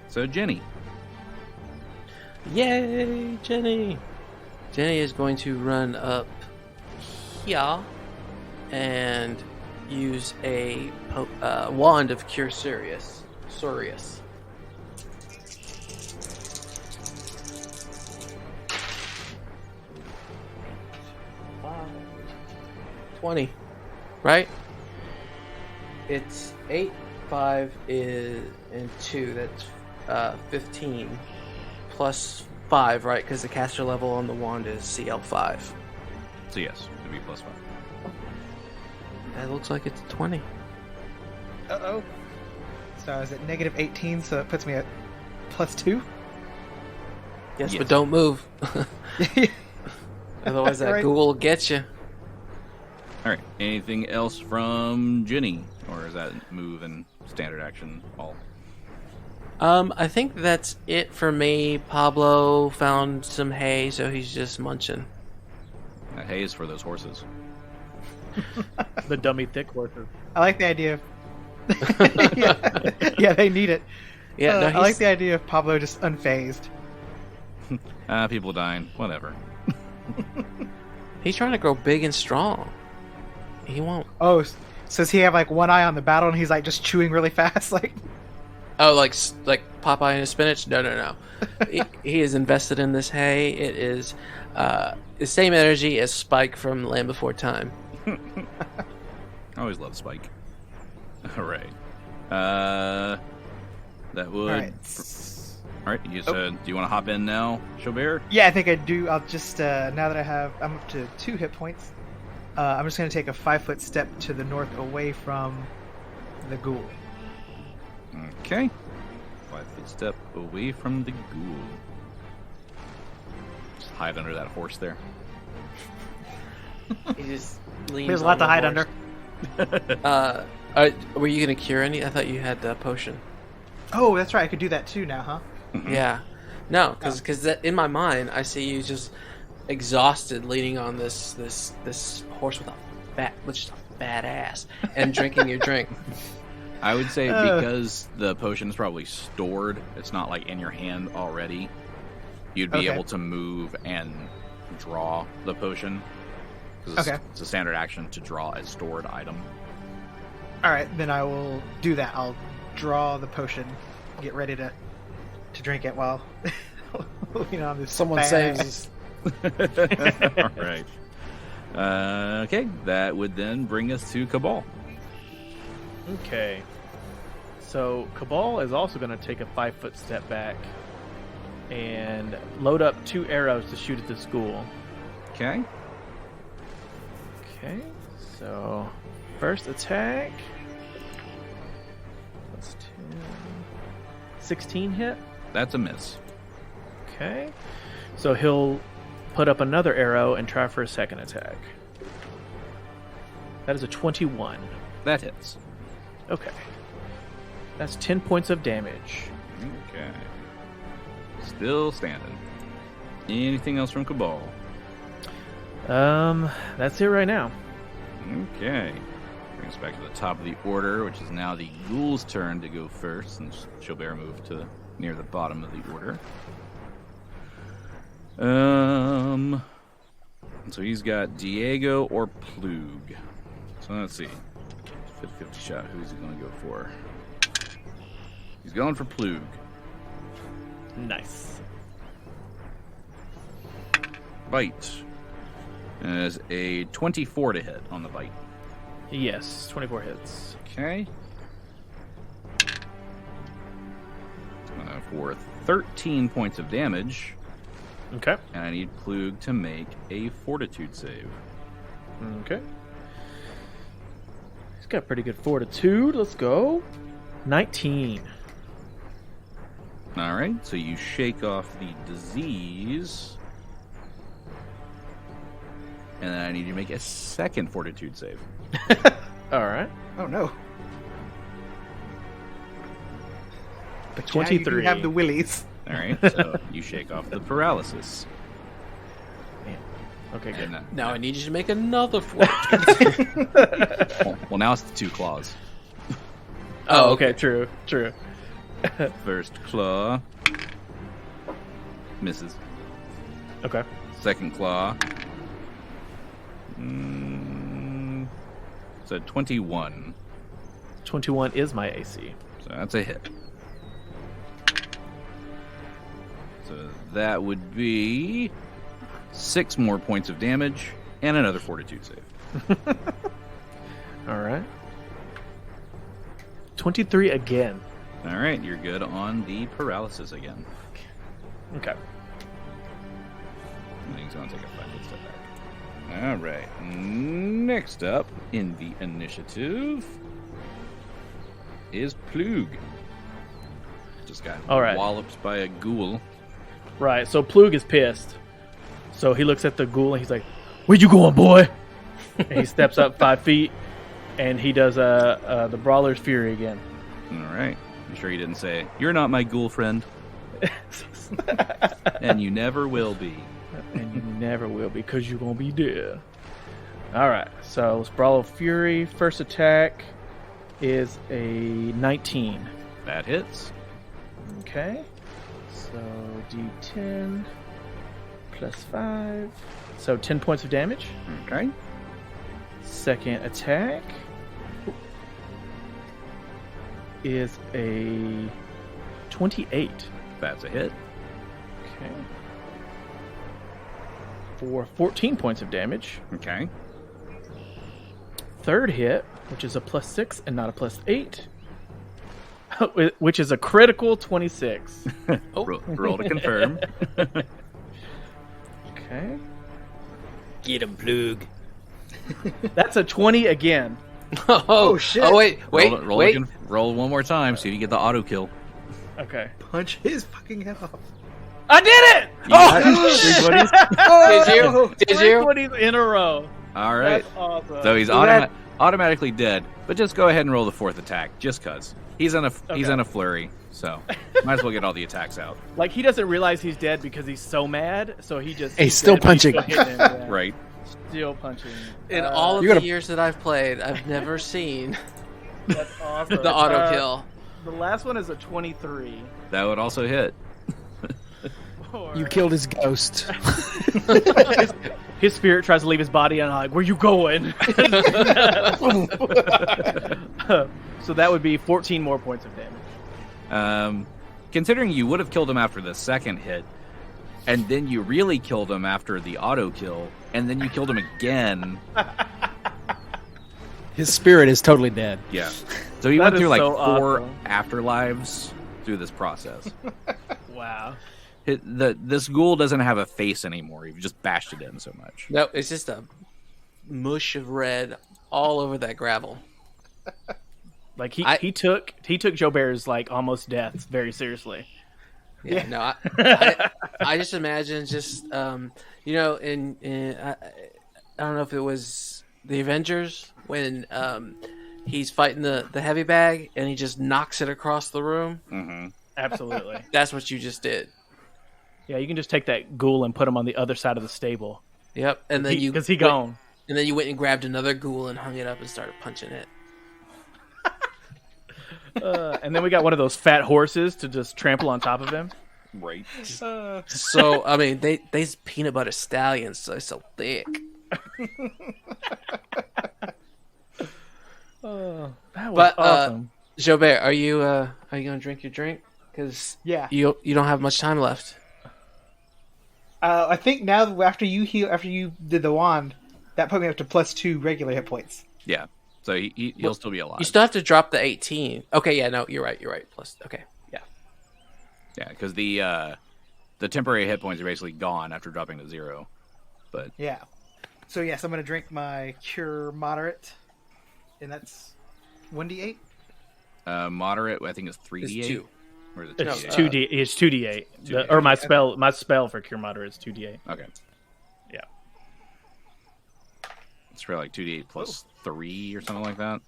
So Genny.
Yay, Genny! Genny is going to run up here and use a wand of Cure Sirius. 20, right? It's 8, 5 is and 2. That's 15 plus 5, right? Because the caster level on the wand is CL5.
So yes, it'd be +5.
That looks like it's 20.
Uh-oh. So I was at negative 18, so it puts me at +2?
Yes, but don't move. Otherwise that
Right.
ghoul will get you.
All right. Anything else from Genny, or is that move and standard action all?
I think that's it for me. Pablo found some hay, so he's just munching.
That hay is for those horses.
The dummy thick horses.
I like the idea of... yeah, they need it.
Yeah, no,
I like the idea of Pablo just unfazed.
People dying. Whatever.
he's trying to grow big and strong. He won't.
Oh, so does he have like one eye on the battle and he's like just chewing really fast? Like,
Oh, like Popeye and his spinach? No. he is invested in this hay. It is the same energy as Spike from Land Before Time.
I always love Spike. All right. That would.
all right.
All right. You said, do you want to hop in now, Xo'bere?
Yeah, I think I do. I'll just now that I'm up to 2 hit points. I'm just going to take a 5-foot step to the north away from the ghoul.
Okay. 5-foot step away from the ghoul. Just hide under that horse there.
He just leans.
There's a lot to hide under.
Were you gonna cure any? I thought you had the potion.
Oh, that's right. I could do that too now, huh?
Yeah. No, because in my mind I see you just exhausted, leaning on this horse with a fat ass, and drinking your drink.
I would say because the potion is probably stored, it's not like in your hand already. You'd be able to move and draw the potion. It's a standard action to draw a stored item.
All right, then I will do that. I'll draw the potion, get ready to drink it while on this.
Someone
fat
saves
ass.
us.
All right. Okay, that would then bring us to Kabal.
Okay. So Kabal is also going to take a 5-foot step back and load up 2 arrows to shoot at the school.
Okay.
Okay. So first attack. That's 10. 16 hit.
That's a miss.
Okay. So he'll put up another arrow and try for a second attack. That is a 21.
That hits.
Okay. That's 10 points of damage.
Okay. Still standing. Anything else from Kabal?
That's it right now.
Okay. Bring us back to the top of the order, which is now the ghoul's turn to go first, since Xo'bere moved to near the bottom of the order. So he's got Diego or Plug. So let's see. 50-50 shot. Who's he going to go for? He's going for Plug.
Nice.
Bite. As a 24 to hit on the bite.
Yes, 24 hits.
Okay. For 13 points of damage.
Okay.
And I need Plug to make a fortitude save.
Okay. He's got pretty good fortitude. Let's go. 19.
All right, so you shake off the disease. And then I need you to make a second fortitude save.
All right.
Oh no.
23.
Yeah, you do have the willies.
All right, so you shake off the paralysis.
Okay, good.
And,
Now I need you to make another fortitude.
well, now it's the 2 claws.
Oh, okay. True.
First claw misses.
Okay.
Second claw. So 21.
21 is my AC.
So that's a hit. So that would be 6 more points of damage and another fortitude save.
All right. 23 again.
All right, you're good on the paralysis again.
Okay.
I think he's going to take a 5-foot step back. All right. Next up in the initiative is Plug. Just got
All right.
walloped by a ghoul.
Right. So Plug is pissed. So he looks at the ghoul and he's like, "Where you going, boy?" And he steps up 5 feet and he does the Brawler's Fury again.
All right. I'm sure he didn't say, "You're not my ghoul friend." And you never will be.
And you never will be, because you're going to be dead. All right. So let's Brawler Fury. First attack is a 19.
That hits.
Okay. So D10 plus 5. So 10 points of damage.
Okay.
Second attack is a 28.
That's a hit.
Okay. For 14 points of damage.
Okay.
Third hit, which is a plus 6 and not a plus 8, which is a critical 26.
Roll to confirm.
Okay.
Get him, Plug.
That's a 20 again.
Oh
shit.
Oh, wait.
Roll one more time, see if you get the auto kill.
Okay.
Punch his fucking head off.
I did it!
Did you? Did you?
20s in a row.
All right.
That's awesome.
So he's automatically dead, but just go ahead and roll the 4th attack, just cause he's in a flurry. So might as well get all the attacks out.
Like, he doesn't realize he's dead because he's so mad, so he just...
He's still
dead, but
punching.
still hitting him, yeah.
Right.
Still punching.
In all of
You're
the
gonna-
years that I've played, I've never seen
That's awesome.
the auto kill.
The last one is a 23.
That would also hit.
You killed his ghost.
His spirit tries to leave his body, and I'm like, "Where you going?" So that would be 14 more points of damage.
Considering you would have killed him after the second hit, and then you really killed him after the auto kill, and then you killed him again.
His spirit is totally dead.
Yeah. So he
That
went
is
through like
so
4
awesome.
afterlives through this process.
Wow.
This ghoul doesn't have a face anymore. You've just bashed it in so much.
No, it's just a mush of red all over that gravel.
Like he took Xo'bere's like almost death very seriously.
Yeah. No, I just imagine just I don't know if it was the Avengers when he's fighting the heavy bag and he just knocks it across the room.
Mm-hmm.
Absolutely.
That's what you just did.
Yeah, you can just take that ghoul and put him on the other side of the stable.
Yep. And then
Because he gone.
And then you went and grabbed another ghoul and hung it up and started punching it.
And then we got one of those fat horses to just trample on top of him.
Right.
So I mean, they's peanut butter stallions, so they're so thick.
That was awesome.
Xo'bere, are you gonna drink your drink? Because
Yeah.
you don't have much time left.
I think now after you did the wand, that put me up to +2 regular hit points.
Yeah. So he'll still be alive.
You still have to drop the 18. Okay, yeah, no, you're right. Plus, okay, yeah.
Yeah, because the temporary hit points are basically gone after dropping to 0. But
Yeah. So yes, I'm gonna drink my cure moderate, and that's 1d8.
moderate, I think it's
It's
3d8.
2.
Or is it
It's
2d8?
2d. It's 2d8.
2d8.
Or my spell for Cure Moderate is 2d8.
Okay.
Yeah.
It's for like 2d8 plus 3 or something like that.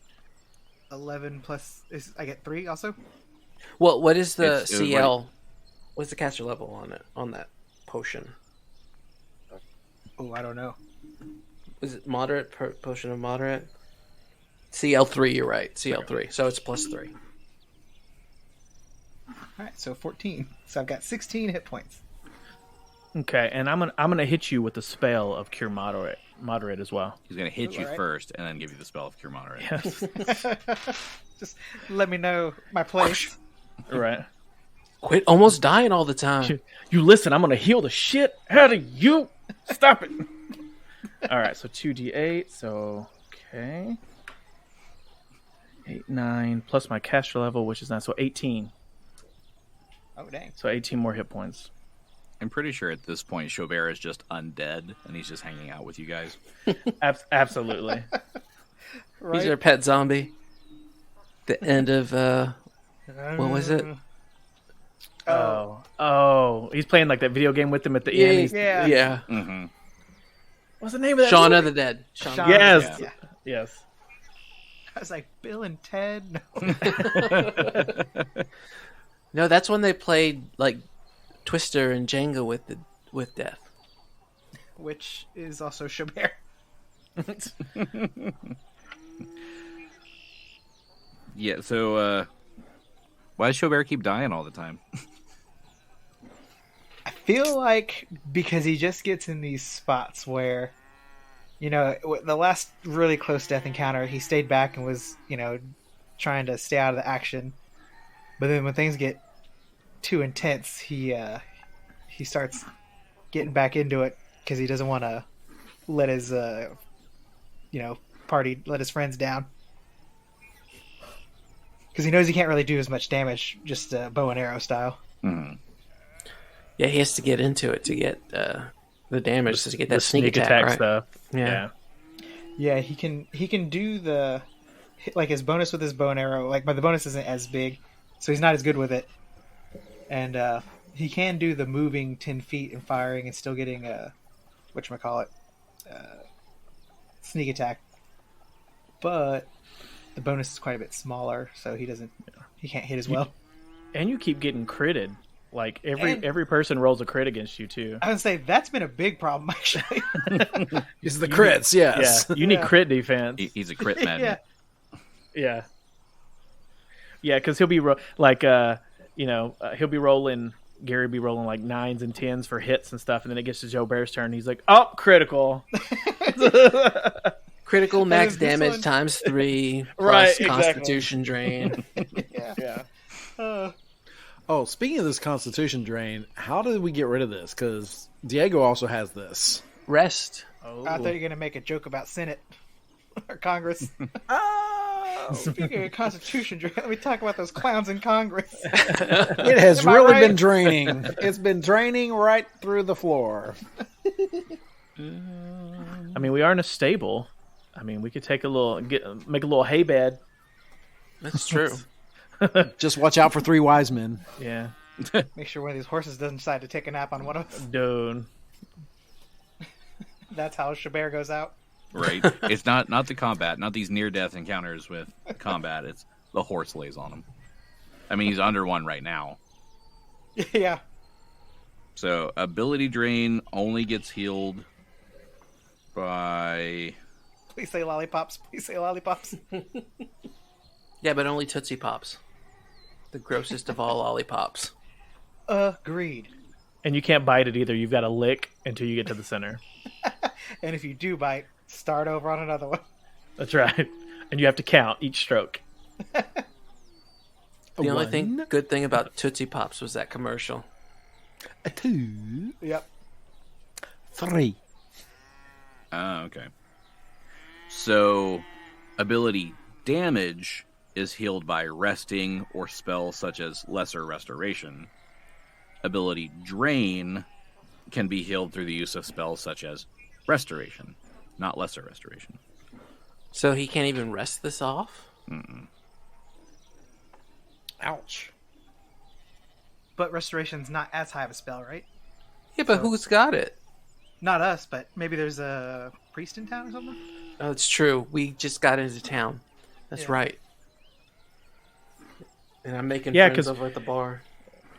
11 plus. I get 3 also.
Well, what is the
It was
CL? What's the caster level on it? On that potion?
Oh, I don't know.
Is it moderate? Potion of moderate? CL3, you're right. CL3. So it's plus 3.
All right, so 14. So I've got 16 hit points.
Okay, and I'm gonna hit you with the spell of Cure Moderate as well.
He's going to hit you
alright.
first and then give you the spell of Cure Moderate.
Yes.
Just let me know my place.
Right.
Quit almost dying all the time.
You listen. I'm gonna heal the shit out of you. Stop it. All right. So 2d8. So okay. 8, 9 plus my caster level, which is 9, so 18.
Oh, dang.
So 18 more hit points.
I'm pretty sure at this point Xo'bere is just undead and he's just hanging out with you guys.
Absolutely.
Right?
He's our pet zombie. The end of what was it?
Oh, he's playing like that video game with them at the end. He's-
Yeah.
Yeah.
Mm-hmm.
What's the name of that?
Shaun
movie?
of the Dead.
Shaun-
Yes.
Yeah.
Yes.
I was like, Bill and Ted.
No, that's when they played like Twister and Jenga with death.
Which is also Xo'bere.
Yeah, so why does Xo'bere keep dying all the time?
I feel like because he just gets in these spots where, the last really close death encounter, he stayed back and was, trying to stay out of the action. But then when things get too intense, he starts getting back into it because he doesn't want to let his, party, let his friends down. Because he knows he can't really do as much damage, just bow and arrow style.
Mm-hmm.
Yeah, he has to get into it to get the damage to get that
The
sneak attack, right?
stuff.
Yeah.
Yeah, he can do the his bonus with his bow and arrow. But the bonus isn't as big, so he's not as good with it. And he can do the moving 10 feet and firing and still getting whatchamacallit, sneak attack. But the bonus is quite a bit smaller, so he can't hit as well.
And you keep getting critted. Like every person rolls a crit against you too.
I would say that's been a big problem actually.
It's the crits, yes.
Yeah, you need
Yeah.
crit defense.
He's a crit magnet.
Yeah.
Yeah, because he'll be he'll be rolling. Gary be rolling like 9s and 10s for hits and stuff, and then it gets to Xo'Bere's turn. And he's like, "Oh, critical!"
Critical max
And this
damage
one-
times 3 plus
Right, exactly.
Constitution drain.
Yeah.
Yeah.
Oh, speaking of this Constitution drain, how did we get rid of this? Because Diego also has this.
Rest.
Oh.
I thought you were gonna make a joke about Senate or Congress.
Oh!
Speaking of Constitution, let me talk about those clowns in Congress.
It has
Am I
really
right?
been draining. It's been draining right through the floor.
I mean, we are in a stable. I mean, we could take make a little hay bed.
That's true.
Just watch out for 3 wise men.
Yeah,
Make sure one of these horses doesn't decide to take a nap on one of us.
dude.
That's how Xo'Bere goes out.
Right? It's not the combat, not these near-death encounters with combat. It's the horse lays on him. I mean, he's under one right now.
Yeah.
So, ability drain only gets healed by...
Please say lollipops. Please say lollipops.
Yeah, but only Tootsie Pops. The grossest of all lollipops.
Agreed.
And you can't bite it either. You've got to lick until you get to the center.
And if you do bite, start over on another one.
That's right. And you have to count each stroke.
The only good thing about Tootsie Pops was that commercial.
A 2,
Yep.
3.
Oh, okay. So, ability damage is healed by resting or spells such as Lesser Restoration. Ability drain can be healed through the use of spells such as Restoration, not Lesser Restoration.
So he can't even rest this off?
Mm-mm.
Ouch.
but restoration's not as high of a spell, right?
Yeah, but who's got it?
Not us, but maybe there's a priest in town or something.
Oh, it's true. We just got into town. That's
Yeah.
right. And I'm making
Yeah,
friends
'cause-
over at the bar.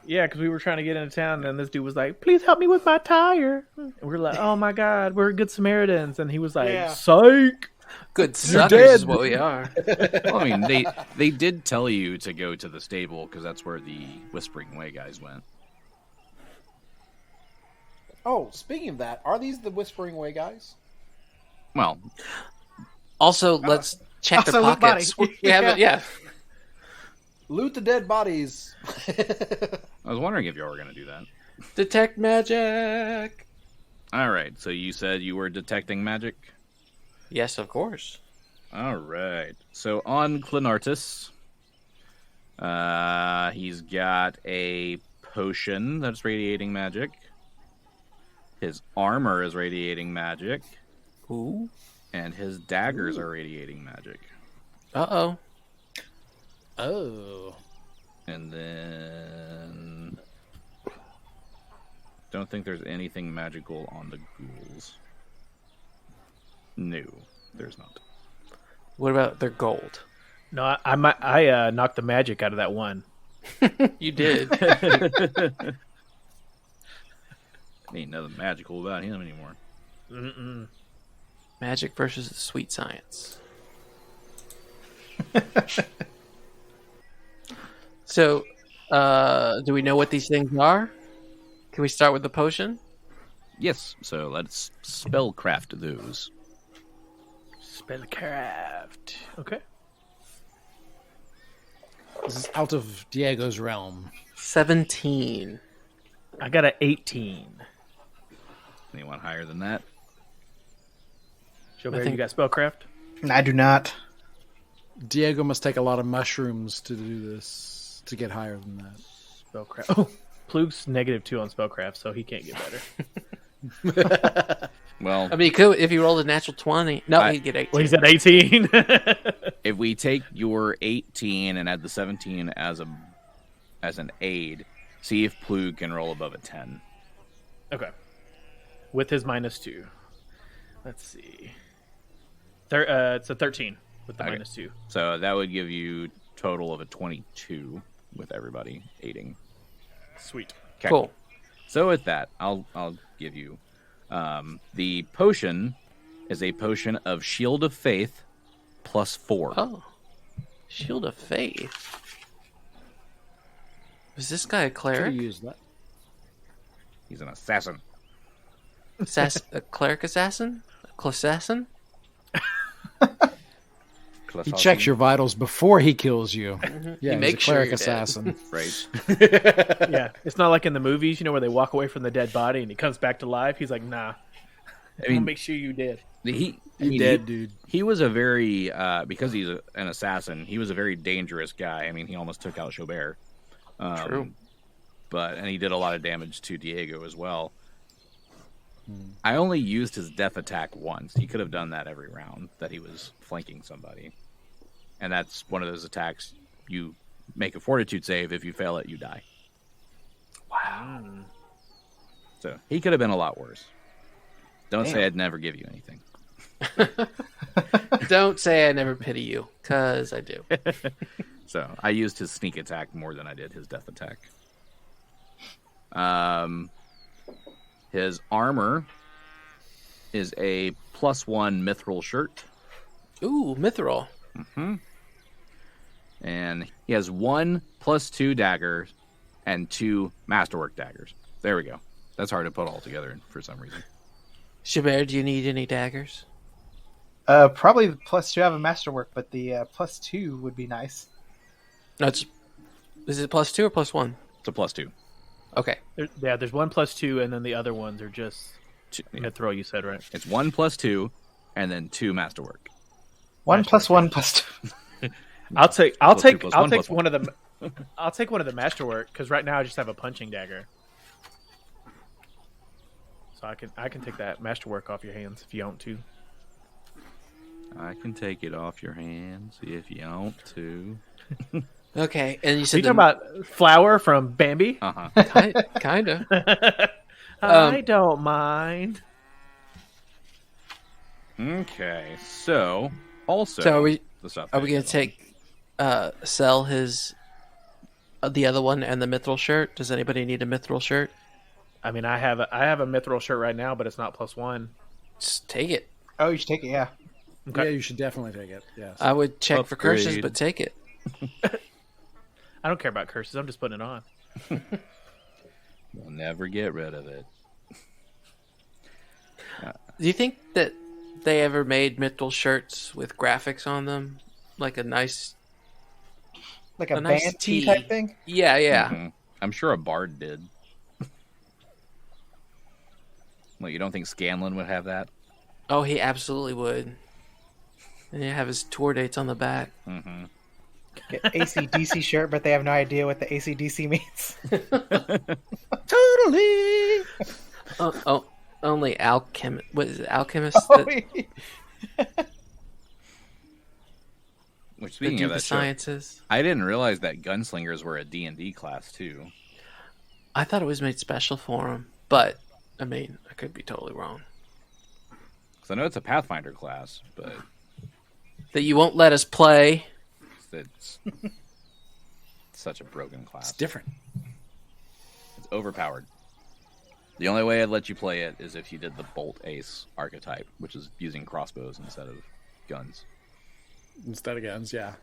Yeah, because we were trying to get into town, and this dude was like, "Please help me with my tire." And we're like, "Oh my God, we're good Samaritans," and he was like,
Yeah.
"Psych."
Good suckers
dead.
is what we are.
Well, I mean, they did tell you to go to the stable because that's where the Whispering Way guys went.
Oh, speaking of that, are these the Whispering Way guys?
Well,
Also, let's check the
also loot
pockets.
body.
We haven't, yeah.
Loot the dead bodies.
I was wondering if y'all were going to do that.
Detect magic.
All right, so you said you were detecting magic?
Yes, of course.
All right. So on Clanartus, he's got a potion that's radiating magic. His armor is radiating magic.
Ooh.
And his daggers are radiating magic.
Uh-oh.
Oh.
And then... Don't think there's anything magical on the ghouls. No, there's not.
What about their gold?
No, I knocked the magic out of that one.
You did.
Ain't nothing magical about him anymore.
Mm-mm.
Magic versus the sweet science. So, do we know what these things are? Can we start with the potion?
Yes, so let's spellcraft those.
Spellcraft. Okay.
This is out of Diego's realm.
17.
I got an 18.
Anyone higher than that?
Xo'bere,
think-
you got spellcraft?
I do not.
Diego must take a lot of mushrooms to do this, to get higher than that.
Spellcraft. Oh, Plug's -2 on spellcraft, so he can't get better.
Well,
I mean, he could if he rolled a natural 20. No,
I-
he'd get 18.
Well, he's at 18.
if we take your 18 and add the 17 as an aid, see if Plug can roll above a 10.
Okay. With his -2. Let's see. It's a 13 with the
Okay.
-2.
So that would give you total of a 22 with everybody aiding.
Sweet.
Okay.
Cool.
So with that, I'll give you the potion is a potion of Shield of Faith +4.
Oh. Shield of Faith. Is this guy a
Could
cleric?
use that.
He's an assassin.
A cleric assassin? A classassin?
He checks your vitals before he kills you. Yeah, he's
makes
a
sure
cleric
you're dead.
assassin.
Right.
Yeah, it's not like in the movies, where they walk away from the dead body and he comes back to life. He's like, nah.
I mean,
Make sure you did.
he
Dude.
He was a very because he's an assassin. He was a very dangerous guy. I mean, he almost took out Xo'bere.
True.
And he did a lot of damage to Diego as well. I only used his death attack once. He could have done that every round that he was flanking somebody. And that's one of those attacks you make a fortitude save. If you fail it, you die.
Wow.
So he could have been a lot worse. Don't say I'd never give you anything.
Don't say I never pity you, because I do.
So I used his sneak attack more than I did his death attack. His armor is a +1 mithril shirt.
Ooh, mithril.
And he has 1 +2 daggers and 2 masterwork daggers. There we go. That's hard to put all together for some reason.
Xo'bere, do you need any daggers?
Probably the +2 have a masterwork, but the +2 would be nice.
No, is it +2 or +1?
It's a +2.
Okay.
There's 1 +2, and then the other ones are just
Two-
mithril, you said, right?
It's 1 +2 and then 2 masterwork.
1 + 1 + 2.
I'll take
+2 +1 +1.
one of the I'll take one of the masterwork because right now I just have a punching dagger. So I can take that masterwork off your hands if you want to.
I can take it off your hands if you want to.
Okay, and you
Are
said
you talking about Flower from Bambi?
Uh-huh.
kind of.
I don't mind.
Okay, so also
So are we
the stuff
going to take sell his the other one and the mithril shirt? Does anybody need a mithril shirt?
I mean, I have a mithril shirt right now, but it's not +1.
Just take it.
Oh, you should take it. Yeah.
Okay.
Yeah, you should definitely take it. Yes.
I would check for curses,
Upgrade.
but take it.
I don't care about curses. I'm just putting it on.
We'll never get rid of it.
Do you think that they ever made mithril shirts with graphics on them, like a nice
Like a
nice
band
tee
tee type thing?
Yeah.
Mhm. I'm sure a bard did. Well, you don't think Scanlan would have that?
Oh, he absolutely would. And you have his tour dates on the back.
Mm-hmm.
Get AC/DC shirt, but they have no idea what the AC/DC means.
Totally.
Only alchemist. What is it? Alchemist
Oh,
that
Which, speaking
do
of
the
that show,
sciences.
I didn't realize that gunslingers were a D&D class too.
I thought it was made special for him, but I mean, I could be totally wrong.
Because I know it's a Pathfinder class, but
That you won't let us play.
it's such a broken class.
It's different.
It's overpowered. The only way I'd let you play it is if you did the Bolt Ace archetype, which is using crossbows instead of guns.
Instead of guns, yeah.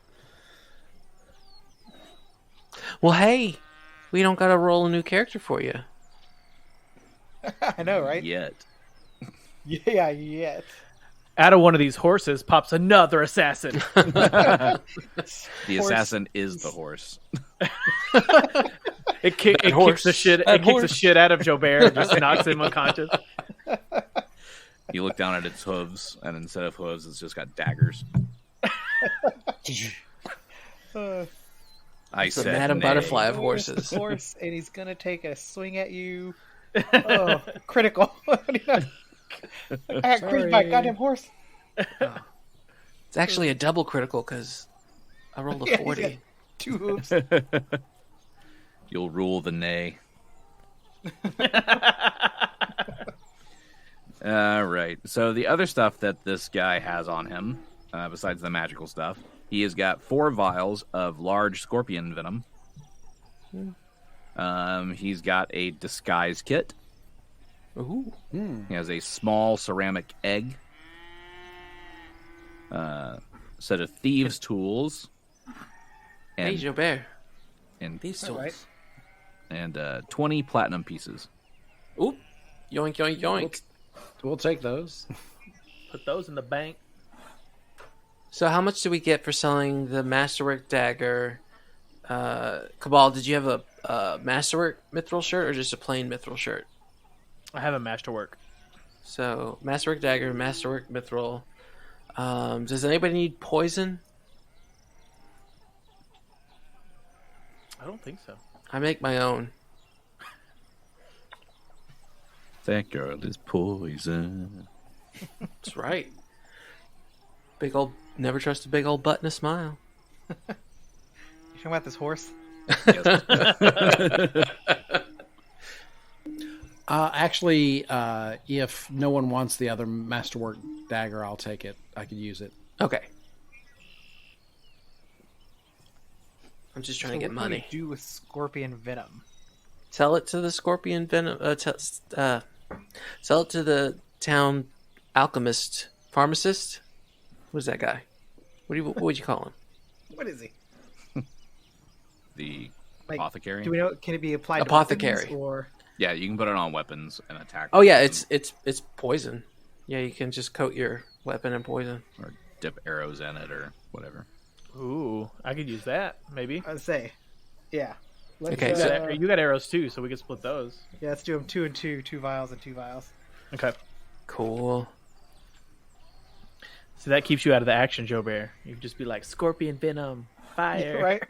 Well, hey, we don't got to roll a new character for you.
I know, right?
Yet.
Yeah, yet.
Out of one of these horses pops another assassin.
The
Horse.
assassin is the horse.
It kicks the shit out of Xo'bere and just knocks him unconscious.
You look down at its hooves, and instead of hooves, it's just got daggers. I
It's the
said
Madam
nay.
Butterfly of
Horse,
horses.
horse, and he's gonna take a swing at you. Oh, critical! I got crit by a goddamn horse.
It's actually a double critical because I rolled a
Yeah, he's
40.
got 2 hooves.
You'll rule the nay. All right. So the other stuff that this guy has on him, besides the magical stuff, he has got 4 vials of large scorpion venom. He's got a disguise kit.
Ooh.
He has a small ceramic egg. Set of thieves' tools.
Hey,
And,
Xo'bere.
and,
These tools.
right.
and 20 platinum pieces.
Oop. Yoink, yoink, yoink.
We'll take those.
Put those in the bank.
So how much do we get for selling the Masterwork dagger? Kabal, did you have a Masterwork mithril shirt or just a plain mithril shirt?
I have a masterwork.
So Masterwork dagger, Masterwork mithril. Does anybody need poison?
I don't think so.
I make my own.
That girl is poison.
That's right. Big old, never trust a big old butt and a smile.
You talking about this horse?
Actually, if no one wants the other Masterwork dagger, I'll take it. I could use it.
Okay. I'm just trying to get
What do we
money.
do with scorpion venom?
Sell it to the scorpion venom. Sell it to the town alchemist, pharmacist. Who's that guy? What would you call him?
What is he?
The
Like,
apothecary.
Do we know? Can it be applied
Apothecary.
to weapons, or
Yeah, you can put it on weapons and attack.
Oh yeah,
them,
it's poison. Yeah, you can just coat your weapon in poison.
or dip arrows in it or whatever.
Ooh, I could use that maybe.
I'd say, yeah. Let's,
Okay,
You
so-
got, you got arrows too, so we can split those.
yeah, let's do them 2 and 2, 2 vials and 2 vials.
Okay.
Cool.
So that keeps you out of the action, Xo'bere. You can just be like scorpion venom, fire.
Right?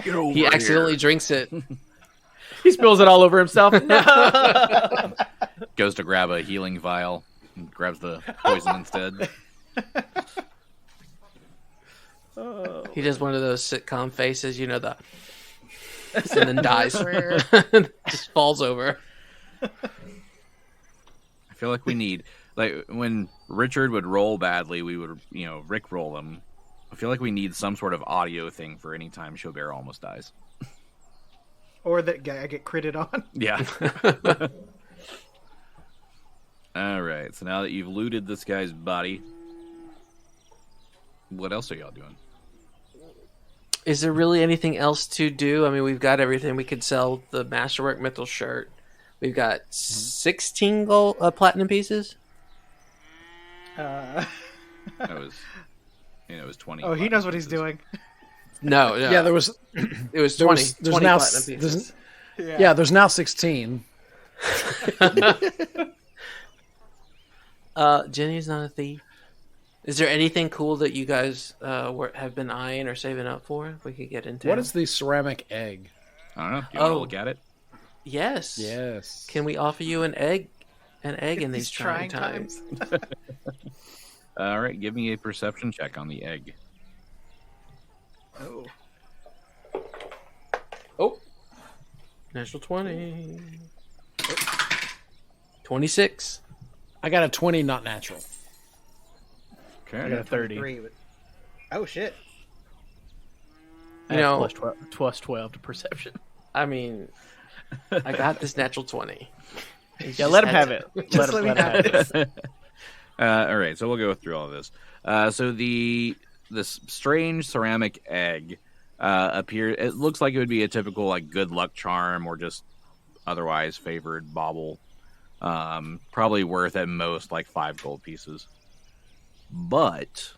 He accidentally drinks it.
He spills it all over himself. No.
Goes to grab a healing vial and grabs the poison instead.
Oh.
He does one of those sitcom faces, you know, the and then dies. Just falls over.
I feel like we need, like, when Richard would roll badly, we would, Rick roll him. I feel like we need some sort of audio thing for any time Xo'bere almost dies.
Or that guy I get critted on.
Yeah. All right. So now that you've looted this guy's body, what else are y'all doing?
Is there really anything else to do? I mean, we've got everything. We could sell the Masterwork Mithril shirt. We've got 16 gold platinum pieces.
That was, it was 20.
Oh, he knows what he's doing.
No,
Yeah, there was.
it was
There
20.
was,
20
now,
platinum pieces.
there's now 16.
Genny's not a thief. Is there anything cool that you guys have been eyeing or saving up for? We could get into.
What is the ceramic egg?
I don't know. Do you want to look at it?
Yes.
Yes.
Can we offer you an egg? An egg in these trying times.
All right. Give me a perception check on the egg.
Oh. Natural 20. 26.
I got a 20, not natural.
Okay.
I got a 30.
3, but... Oh shit!
I have plus 12 to perception.
I mean, I got this natural 20.
Yeah, let him have it.
Just let me have it.
All right, so we'll go through all of this. So this strange ceramic egg appears. It looks like it would be a typical like good luck charm or just otherwise favored bauble. Probably worth at most like 5 gold pieces. But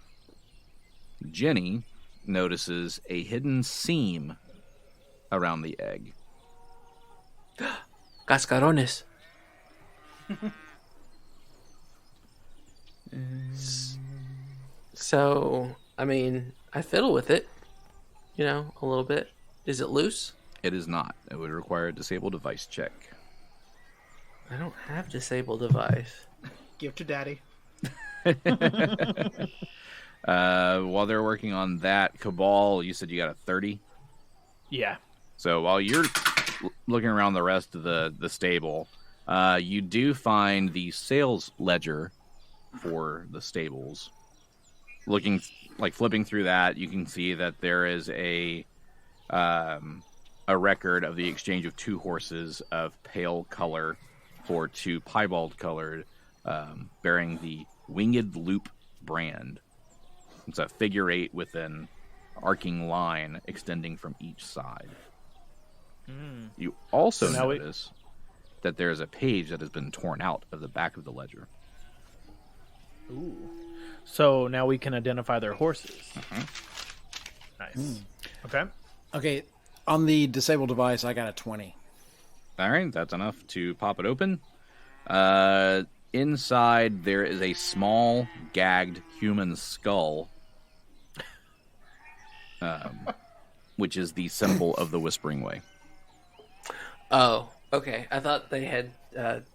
Genny notices a hidden seam around the egg.
Cascarones. So, I mean, I fiddle with it, a little bit. Is it loose?
It is not. It would require a disable device check.
I don't have disable device.
Give to daddy.
While they're working on that, Kabal, you said you got a 30?
Yeah.
So while you're looking around the rest of the stable, you do find the sales ledger for the stables. Flipping through that, you can see that there is a record of the exchange of 2 horses of pale color for 2 piebald colored, bearing the Winged Loop brand. It's a figure 8 with an arcing line extending from each side. You also notice that there is a page that has been torn out of the back of the ledger.
Ooh. So now we can identify their horses. Nice. Okay.
Okay, on the disabled device, I got a 20.
All right, that's enough to pop it open. Inside, there is a small, gagged human skull, which is the symbol of the Whispering Way.
Oh, okay. I thought they had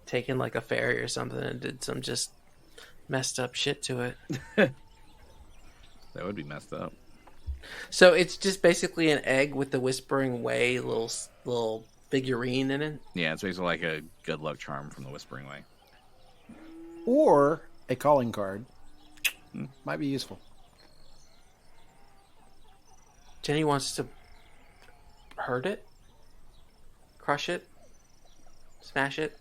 taken like a fairy or something and did some just messed up shit to it.
That would be messed up.
So it's just basically an egg with the Whispering Way little figurine in it?
Yeah, it's basically like a good luck charm from the Whispering Way.
Or a calling card. Might be useful.
Genny wants to hurt it? Crush it? Smash it?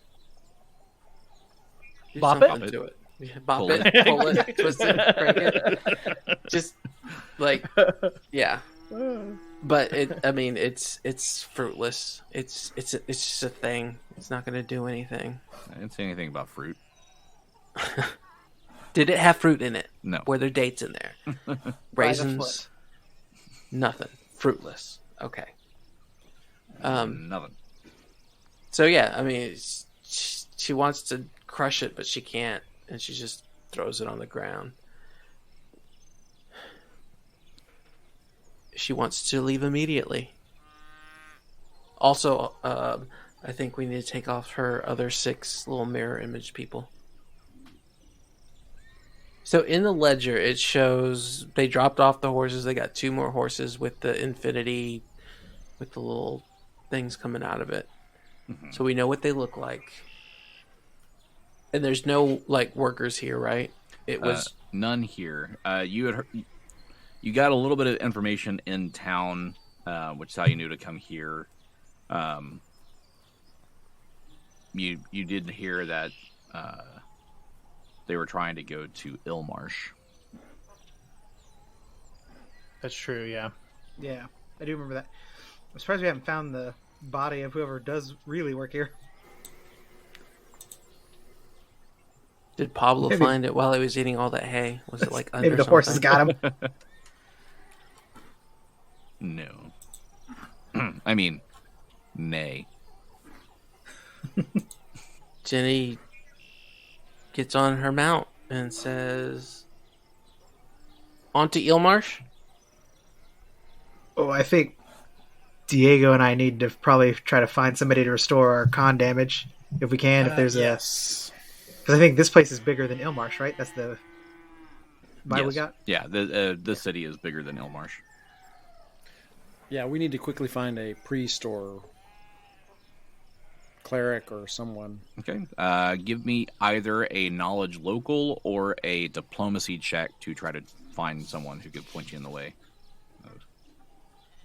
Do
Bop
something
it?
to it. Yeah, bop
Pull
it, pull it, twist it, break it. Just like, yeah. But it's fruitless. It's just a thing. It's not going to do anything.
I didn't say anything about fruit.
Did it have fruit in it?
No.
Were there dates in there? Raisins? Nothing. Fruitless. Okay.
Nothing.
So yeah, I mean, she wants to crush it, but she can't, and she just throws it on the ground. She wants to leave immediately. Also, I think we need to take off her other 6 little mirror image people. So in the ledger, it shows they dropped off the horses. They got 2 more horses with the infinity, with the little things coming out of it. Mm-hmm. So we know what they look like. And there's no like workers here, right? It was
none here. You got a little bit of information in town, which is how you knew to come here. You did hear that they were trying to go to Ilmarsh.
That's true, yeah.
Yeah, I do remember that. I'm surprised we haven't found the body of whoever does really work here.
Did Pablo find it while he was eating all that hay? Was it like under
maybe the
something?
horses got him?
No. I mean, nay.
Genny gets on her mount and says, "On to Ilmarsh."
Oh, I think Diego and I need to probably try to find somebody to restore our con damage if we can. If there's
yes.
because I think this place is bigger than Ilmarsh, right? That's the vibe we
Yes.
got.
Yeah, the city is bigger than Ilmarsh.
Yeah, we need to quickly find a priest or cleric or someone.
Okay. Give me either a knowledge local or a diplomacy check to try to find someone who could point you in the way.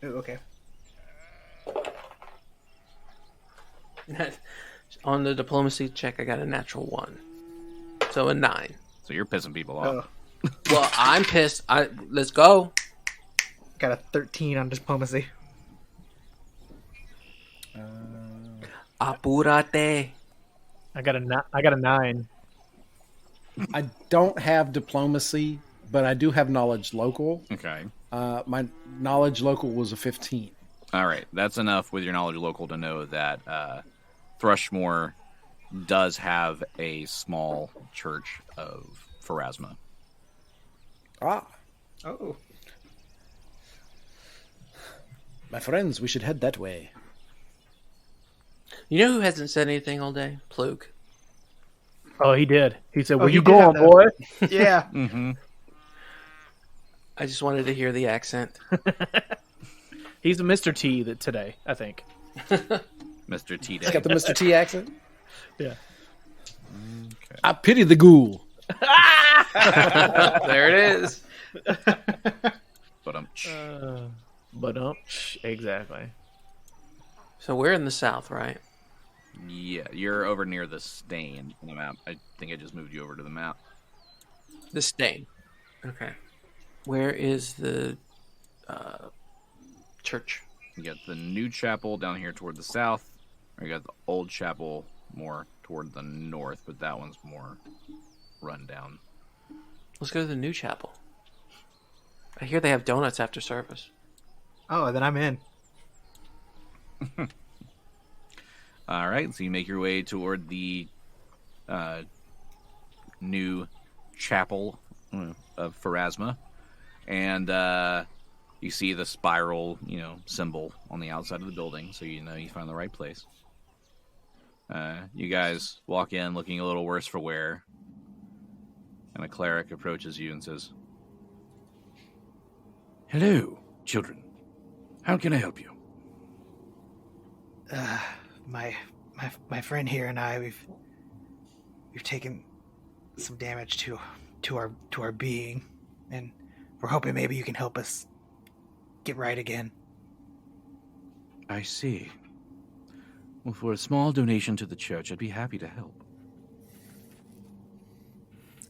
Oh, okay.
On the diplomacy check, I got a natural 1. So a 9.
So you're pissing people off.
Oh,
Well, I'm pissed. Let's go.
got a 13 on diplomacy.
Apurate.
I got a 9.
I don't have diplomacy, but I do have knowledge local.
Okay.
My knowledge local was a 15.
All right. That's enough with your knowledge local to know that Thrushmore does have a small church of Pharasma.
Ah,
Oh,
my friends, we should head that way.
You know who hasn't said anything all day? Plug.
Oh, he did. He said, "Where
he
you
did have
going,
that.
boy?"
yeah.
Mm-hmm.
I just wanted to hear the accent.
He's a Mr. T today, I think.
Mr. T
He's got
Day.
the Mr. T accent.
Yeah.
Okay.
I pity the ghoul.
There it is.
But
exactly.
So we're in the south, right?
yeah, you're over near the stain on the map. I think I just moved you over to the map.
The stain. Okay. Where is the church?
You got the new chapel down here toward the south, or you got the old chapel more toward the north, but that one's more run down.
Let's go to the new chapel. I hear they have donuts after service.
Oh, then I'm in.
All right, so you make your way toward the new chapel of Pharasma, and you see the spiral, symbol on the outside of the building, so you know you found the right place. You guys walk in looking a little worse for wear, and a cleric approaches you and says, "Hello, children. How can I help you?"
My friend here and I, we've taken some damage to our being, and we're hoping maybe you can help us get right again.
I see. Well, for a small donation to the church, I'd be happy to help.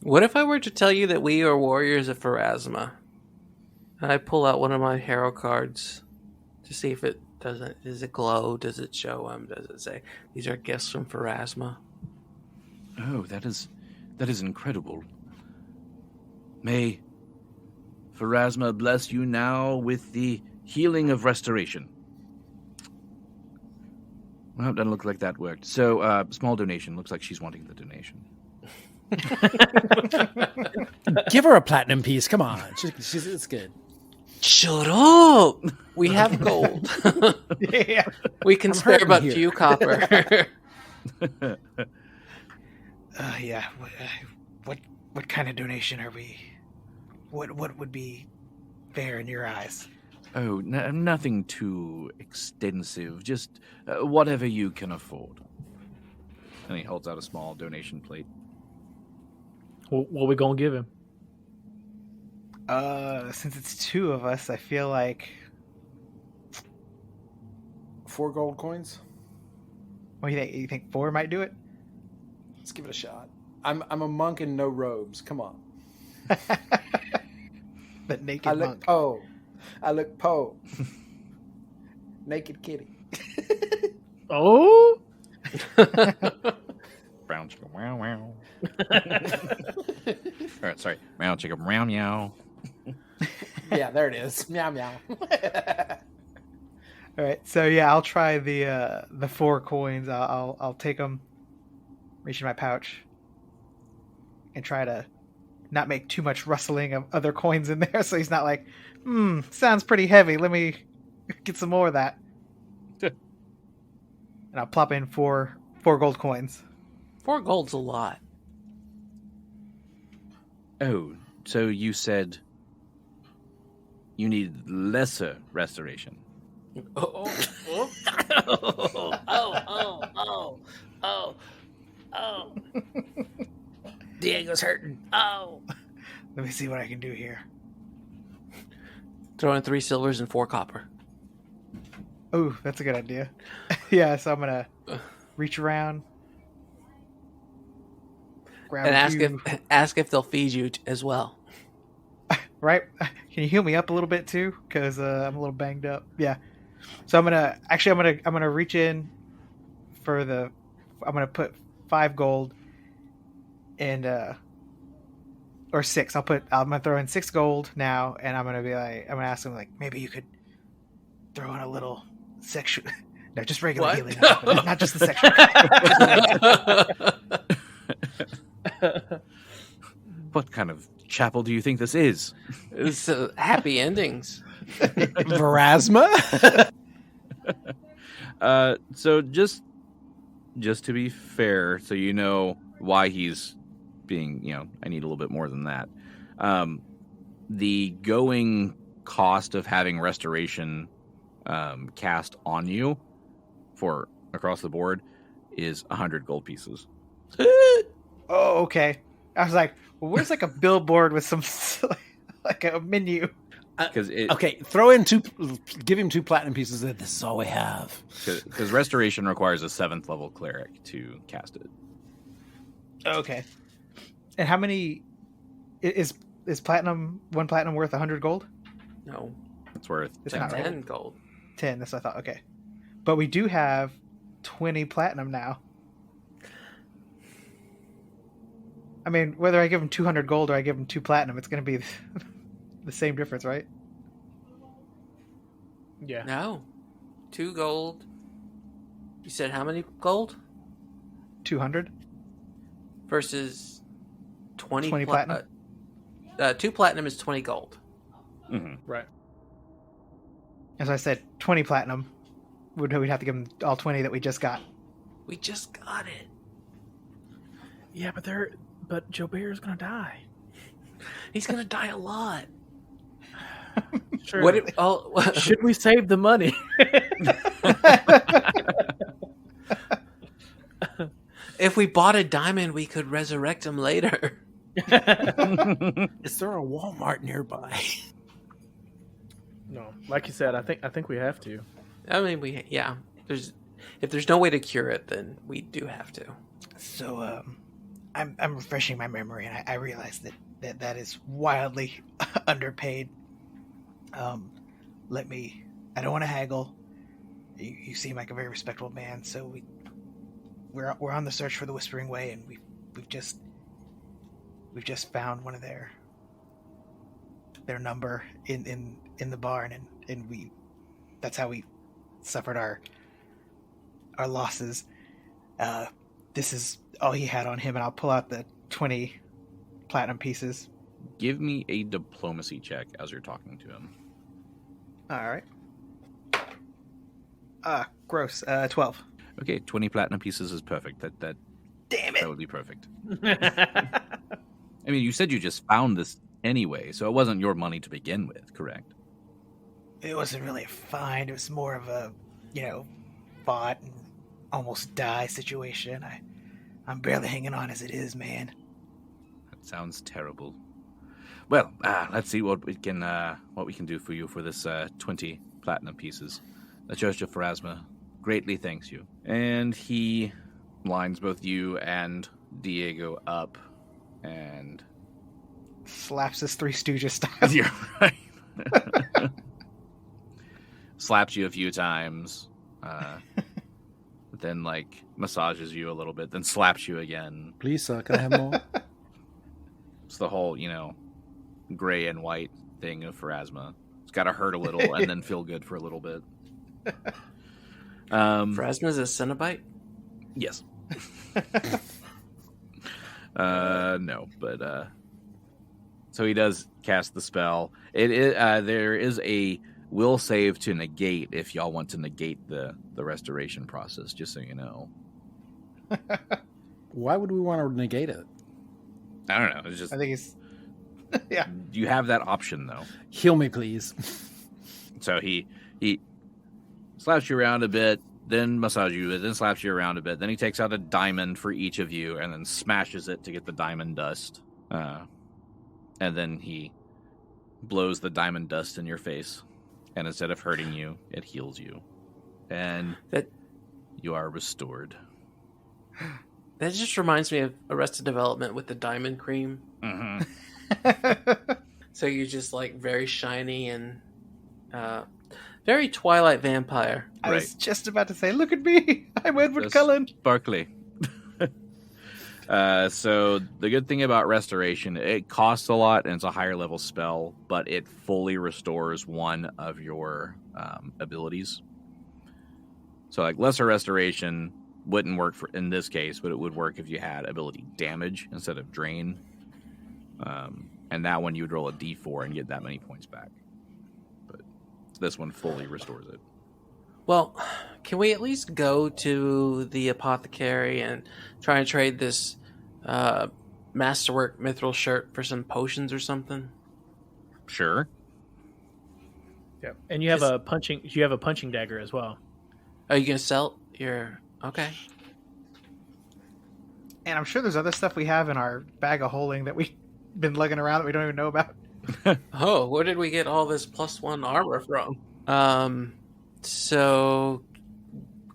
What if I were to tell you that we are warriors of Pharasma? I pull out one of my hero cards to see if it doesn't. Does it glow? Does it show them? Does it say these are gifts from Pharasma?
Oh, that is incredible. May Pharasma bless you now with the healing of restoration. Well, it doesn't look like that worked. So, small donation. Looks like she's wanting the donation.
Give her a platinum piece. Come on. It's good.
Shut up! We have gold.
Yeah.
We can
I'm
spare
hurting
but
here.
few copper.
Yeah. what kind of donation are we? What would be fair in your eyes?
Oh, nothing too extensive. Just whatever you can afford. And he holds out a small donation plate.
What we gonna give him?
Since it's two of us, I feel like
4 gold coins.
what do you think? You think 4 might do it?
Let's give it a shot. I'm a monk in no robes. Come on.
The naked
I look
monk.
po. I look po. Naked kitty.
Oh,
Brown chicken, meow, meow. All right, sorry. Meow chicken, meow, meow.
Yeah, there it is. Meow meow.
All right, so yeah, I'll try the 4 coins. I'll take them, reach in my pouch, and try to not make too much rustling of other coins in there, so he's not like, sounds pretty heavy. Let me get some more of that. And I'll plop in 4 gold coins.
4 gold's a lot.
Oh, so you said you need lesser restoration.
Oh.
Diego's hurting. Oh.
Let me see what I can do here.
Throw in 3 silvers and 4 copper.
Oh, that's a good idea. Yeah, so I'm gonna reach around, grab
And ask if they'll feed you as well.
Right? Can you heal me up a little bit too? Because I'm a little banged up. Yeah. So I'm gonna reach in for I'm gonna put 5 gold and or 6. I'm gonna throw in 6 gold now, and I'm gonna ask him like, maybe you could throw in a little sexual. No, just regular
What?
healing, not just the sexual.
What kind of chapel do you think this is?
It's happy endings.
Verasma?
So just to be fair, so you know why he's being, I need a little bit more than that. The going cost of having restoration cast on you for across the board is 100 gold pieces.
Oh, okay. I was like, well, where's like a billboard with some like a menu?
Because
Okay, give him 2 platinum pieces. This is all we have.
Because restoration requires a 7th level cleric to cast it.
Okay. And how many is platinum? 1 platinum worth 100 gold?
No,
It's worth
It's
10
not
gold.
10 gold.
10. That's what I thought. Okay. But we do have 20 platinum now. I mean, whether I give him 200 gold or I give him 2 platinum, it's going to be the same difference, right?
yeah.
No. 2 gold. You said how many gold?
200?
Versus 20
platinum?
2 platinum is 20 gold.
Mm-hmm.
Right.
As I said, 20 platinum. We'd have to give him all 20 that we just got.
We just got it.
Yeah, but Xo'bere's gonna die.
He's gonna die a lot.
Sure.
What?
Should we save the money?
If we bought a diamond, we could resurrect him later.
Is there a Walmart nearby?
No, like you said, I think we have to.
I mean, if there's no way to cure it, then we do have to.
So, I'm refreshing my memory, and I realized that is wildly underpaid. I don't want to haggle. You seem like a very respectable man, so we're on the search for the Whispering Way, and we've just found one of their number in the barn, and that's how we suffered our losses. This is all he had on him, and I'll pull out the 20 platinum pieces.
Give me a diplomacy check as you're talking to him.
All right. Gross. 12.
Okay, 20 platinum pieces is perfect. That
Damn
that
it!
would be perfect. I mean, you said you just found this anyway, so it wasn't your money to begin with, correct?
It wasn't really a find. It was more of a, bought and almost die situation. I'm barely hanging on as it is, man.
That sounds terrible. Well, let's see what we can do for you for this 20 platinum pieces. The Church of Pharasma greatly thanks you. And he lines both you and Diego up and
slaps his Three Stooges style.
You're right. Slaps you a few times, then massages you a little bit, then slaps you again.
Please, sir, can I have more?
It's the whole, gray and white thing of Pharasma. It's got to hurt a little and then feel good for a little bit.
Pharasma's a Cenobite?
Yes. No, but so he does cast the spell. There is a will save to negate if y'all want to negate the restoration process, just so you know.
Why would we want to negate it?
I don't know. It's just
I think it's yeah.
You have that option though.
Heal me, please.
So he slaps you around a bit, then massages you, then slaps you around a bit. Then he takes out a diamond for each of you and then smashes it to get the diamond dust. And then he blows the diamond dust in your face. And instead of hurting you, it heals you. And you are restored.
That just reminds me of Arrested Development with the diamond cream.
Mm-hmm.
So you're just very shiny and very Twilight Vampire.
I was just about to say, look at me. I'm Edward
Just
Cullen.
Sparkly. So the good thing about restoration, it costs a lot and it's a higher level spell, but it fully restores one of your abilities. So lesser restoration wouldn't work in this case, but it would work if you had ability damage instead of drain. And that one you would roll a d4 and get that many points back. But this one fully restores it.
Well, can we at least go to the apothecary and try and trade this masterwork mithril shirt for some potions or something?
Sure.
Yeah, and you have a punching dagger as well.
Are you gonna sell your? Okay.
And I'm sure there's other stuff we have in our bag of holding that we've been lugging around that we don't even know about.
Oh, where did we get all this +1 armor from? So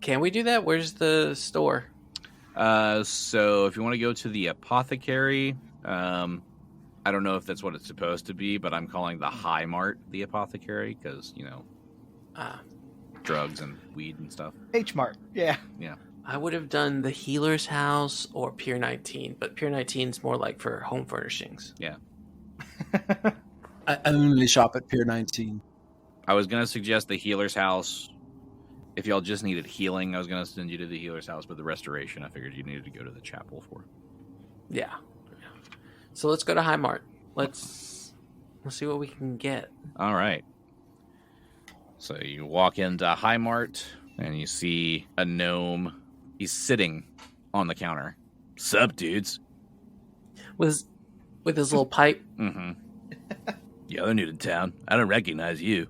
can we do that? Where's the store?
So if you want to go to the apothecary, I don't know if that's what it's supposed to be, but I'm calling the High Mart the apothecary because, drugs and weed and stuff.
H-Mart, yeah.
Yeah.
I would have done the healer's house or Pier 19, but Pier 19 is more for home furnishings.
Yeah.
I only shop at Pier 19.
I was going to suggest the healer's house. If y'all just needed healing, I was going to send you to the healer's house, but the restoration, I figured you needed to go to the chapel for.
Yeah. So let's go to High Mart. Let's see what we can get.
All right. So you walk into High Mart, and you see a gnome. He's sitting on the counter. Sup, dudes?
With his little pipe.
Mm-hmm. Yeah, they're new to town. I don't recognize you.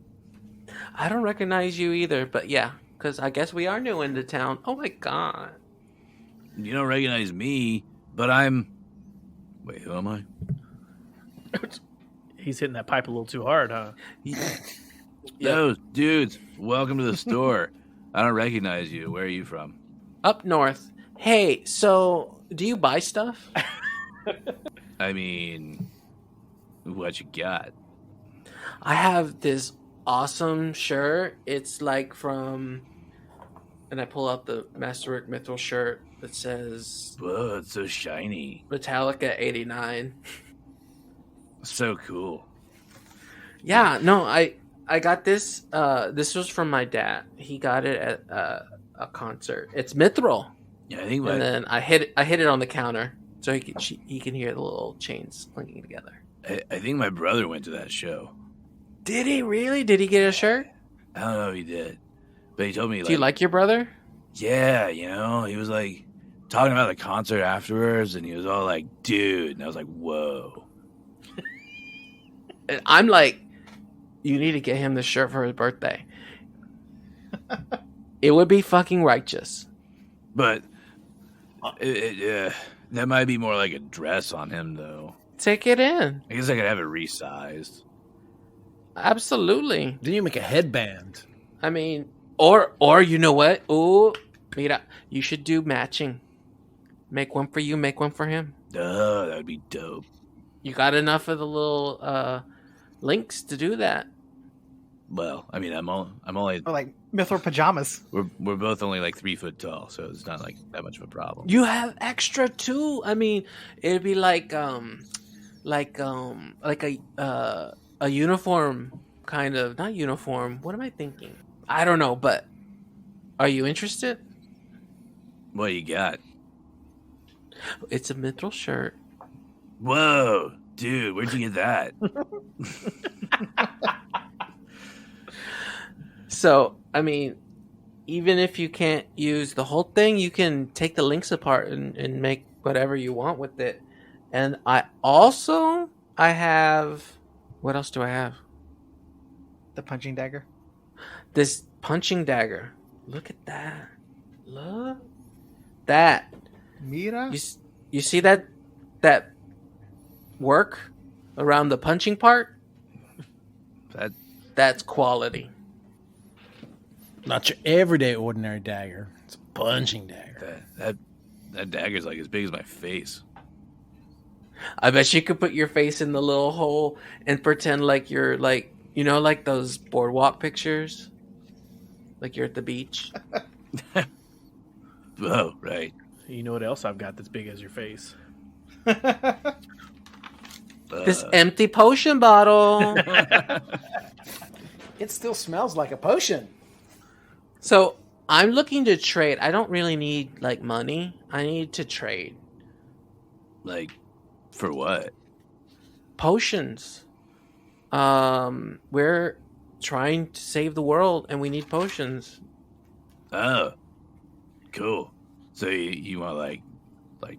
I don't recognize you either, but yeah, because I guess we are new into town. Oh my god.
You don't recognize me, but I'm... Wait, who am I?
He's hitting that pipe a little too hard, huh?
Yeah.
Yo, dudes, welcome to the store. I don't recognize you. Where are you from?
Up north. Hey, so do you buy stuff?
I mean, what you got?
I have this awesome shirt. It's from... And I pull out the Masterwork Mithril shirt that says...
Whoa, it's so shiny.
Metallica 89.
So cool.
Yeah, no, I got this. This was from my dad. He got it at a concert. It's mithril.
Yeah, I think.
And then I hit it on the counter so he can hear the little chains clinking together.
I think my brother went to that show.
Did he really? Did he get a shirt?
I don't know if he did, but he told me.
Do you like your brother?
Yeah, he was like, talking about the concert afterwards, and he was all like, dude. And I was like, whoa.
And I'm like, you need to get him the shirt for his birthday. It would be fucking righteous.
But that might be more like a dress on him, though.
Take it in.
I guess I could have it resized.
Absolutely.
Then you make a headband.
I mean, or you know what? Ooh, mira, you should do matching. Make one for you, make one for him.
That would be dope.
You got enough of the little links to do that.
Well, I mean, I'm only
Or like Mithril pajamas.
we're both only like 3 foot tall, so it's not like that much of a problem.
You have extra too. I mean, it'd be like a uniform kind of, not uniform. What am I thinking? I don't know, but are you interested?
What you got?
It's a mithril shirt.
Whoa, dude, where'd you get that?
So, I mean, even if you can't use the whole thing, you can take the links apart and make whatever you want with it. And I have, what else do I have?
The punching dagger.
This punching dagger. Look at that. Look. That.
Mira.
You see that work around the punching part? That's quality.
Not your everyday ordinary dagger. It's a punching dagger.
That dagger's like as big as my face.
I bet you could put your face in the little hole and pretend like you're like, you know, like those boardwalk pictures? Like you're at the beach.
Oh, right.
You know what else I've got that's big as your face?
This empty potion bottle.
It still smells like a potion.
So I'm looking to trade. I don't really need like money. I need to trade
Like, for what?
potions. We're trying to save the world, and we need potions.
Oh, cool. So you want like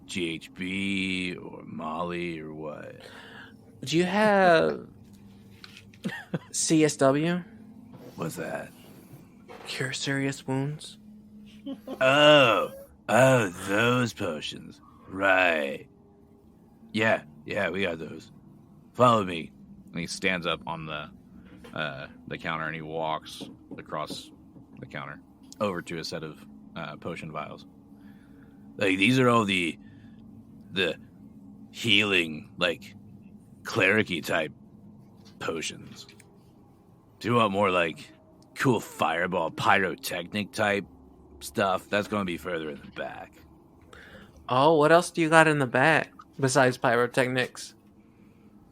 GHB or Molly or what?
Do you have CSW?
What's that?
Cure serious wounds.
Oh, those potions. Right. Yeah, we got those. Follow me. And he stands up on the counter and he walks across the counter over to a set of potion vials. Like, these are all the healing, like, cleric-y type potions. Do you want more like cool fireball pyrotechnic type stuff? That's going to be further in the back.
Oh, what else do you got in the back besides pyrotechnics?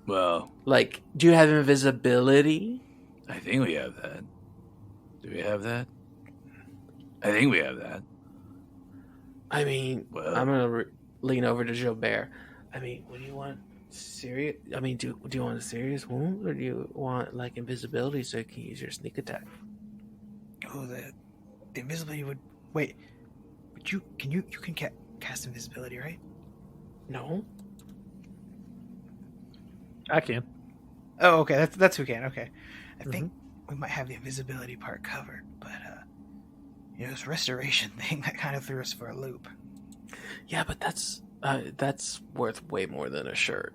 Well,
Like, do you have invisibility?
I think we have that. Do we have that? I think we have that.
I mean,
Well-
I'm gonna lean over to Xo'bere. I mean, what do you want? Serious? I mean, do you want a serious wound, or do you want like invisibility so you can use your sneak attack?
Oh, the invisibility would wait. But you can cast invisibility, right?
No.
I can.
Oh, okay. That's who can. Okay, I think we might have the invisibility part covered, but this restoration thing that kind of threw us for a loop.
Yeah, but that's worth way more than a shirt.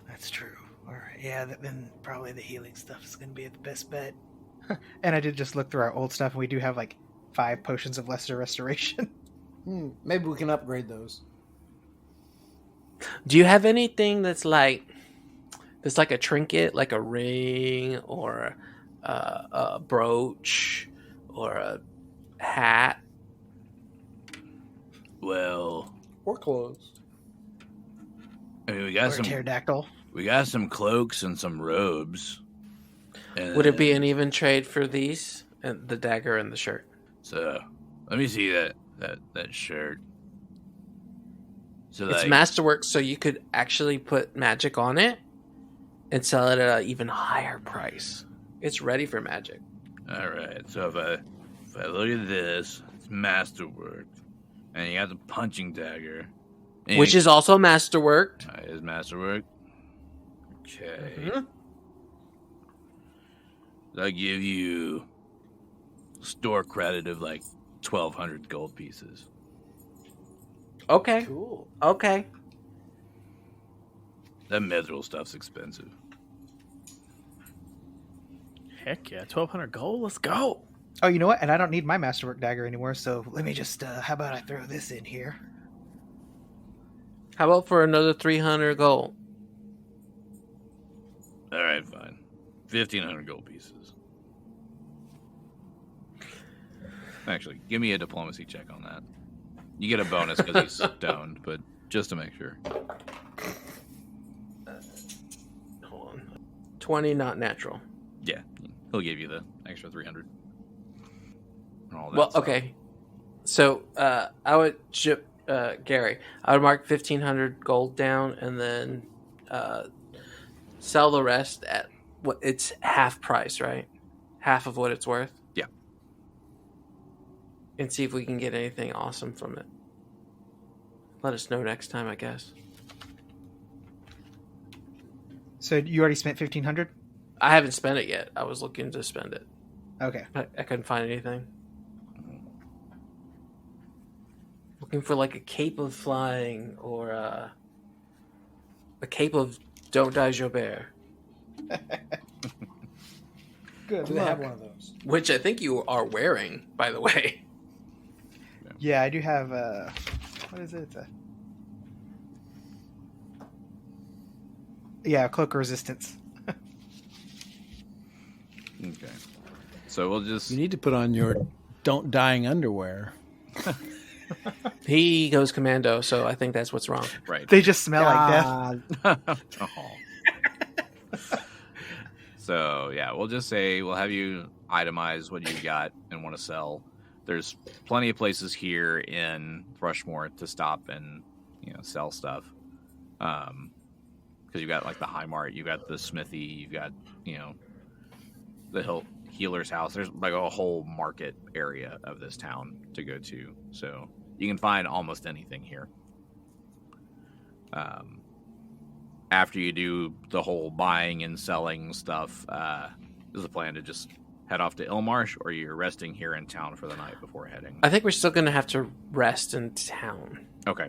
That's true. All right. Yeah. Then probably the healing stuff is going to be the best bet. And I did just look through our old stuff, and we do have like 5 potions of lesser restoration.
Maybe we can upgrade those.
Do you have anything that's like a trinket, like a ring or a brooch or a hat?
Well,
Or clothes.
I mean,
Or a pterodactyl.
we got some cloaks and some robes. And
Would it be an even trade for these and the dagger and the shirt?
So, let me see that shirt. So
It's
like,
masterwork, so you could actually put magic on it and sell it at an even higher price. It's ready for magic.
all right. So if I look at this, it's masterwork, And you got the punching dagger.
Which is also masterworked.
Is masterwork. Okay.
Mm-hmm.
I'll give you store credit of like 1,200 gold pieces.
Okay.
Cool.
Okay.
That mithril stuff's expensive.
Heck yeah, 1,200 gold. Let's go.
Oh, you know what? And I don't need my masterwork dagger anymore, so let me just, how about I throw this in here?
How about for another 300 gold?
All right, fine. 1,500 gold pieces. Actually, give me a diplomacy check on that. You get a bonus because he's stoned, but just to make sure.
Hold on. 20, not natural.
Yeah, he'll give you the extra 300. All that
Well,
stuff.
okay. So I would ship Gary. I would mark 1,500 gold down and then sell the rest at what it's half price, right? Half of what it's worth.
Yeah.
And see if we can get anything awesome from it. Let us know next time, I guess.
So you already spent 1,500?
I haven't spent it yet. I was looking to spend it.
Okay.
I couldn't find anything. Looking for like a cape of flying or a cape of don't die Xo'bere.
Good
Do they have
luck.
one of those?
Which I think you are wearing, by the way.
Yeah, I do have, what is it? Yeah, cloak of resistance.
Okay. So we'll just...
You need to put on your don't dying underwear.
He goes commando, so I think that's what's wrong.
Right.
They just smell like death.
Oh. So, yeah, we'll just say we'll have you itemize what you got and want to sell. There's plenty of places here in Rushmore to stop and, sell stuff. Because you've got, like, the High Mart, you've got the Smithy, you've got, the Healer's House. There's, like, a whole market area of this town to go to. So you can find almost anything here. After you do the whole buying and selling stuff, is the plan to just head off to Ilmarsh, or you're resting here in town for the night before heading?
I think we're still going to have to rest in town.
Okay.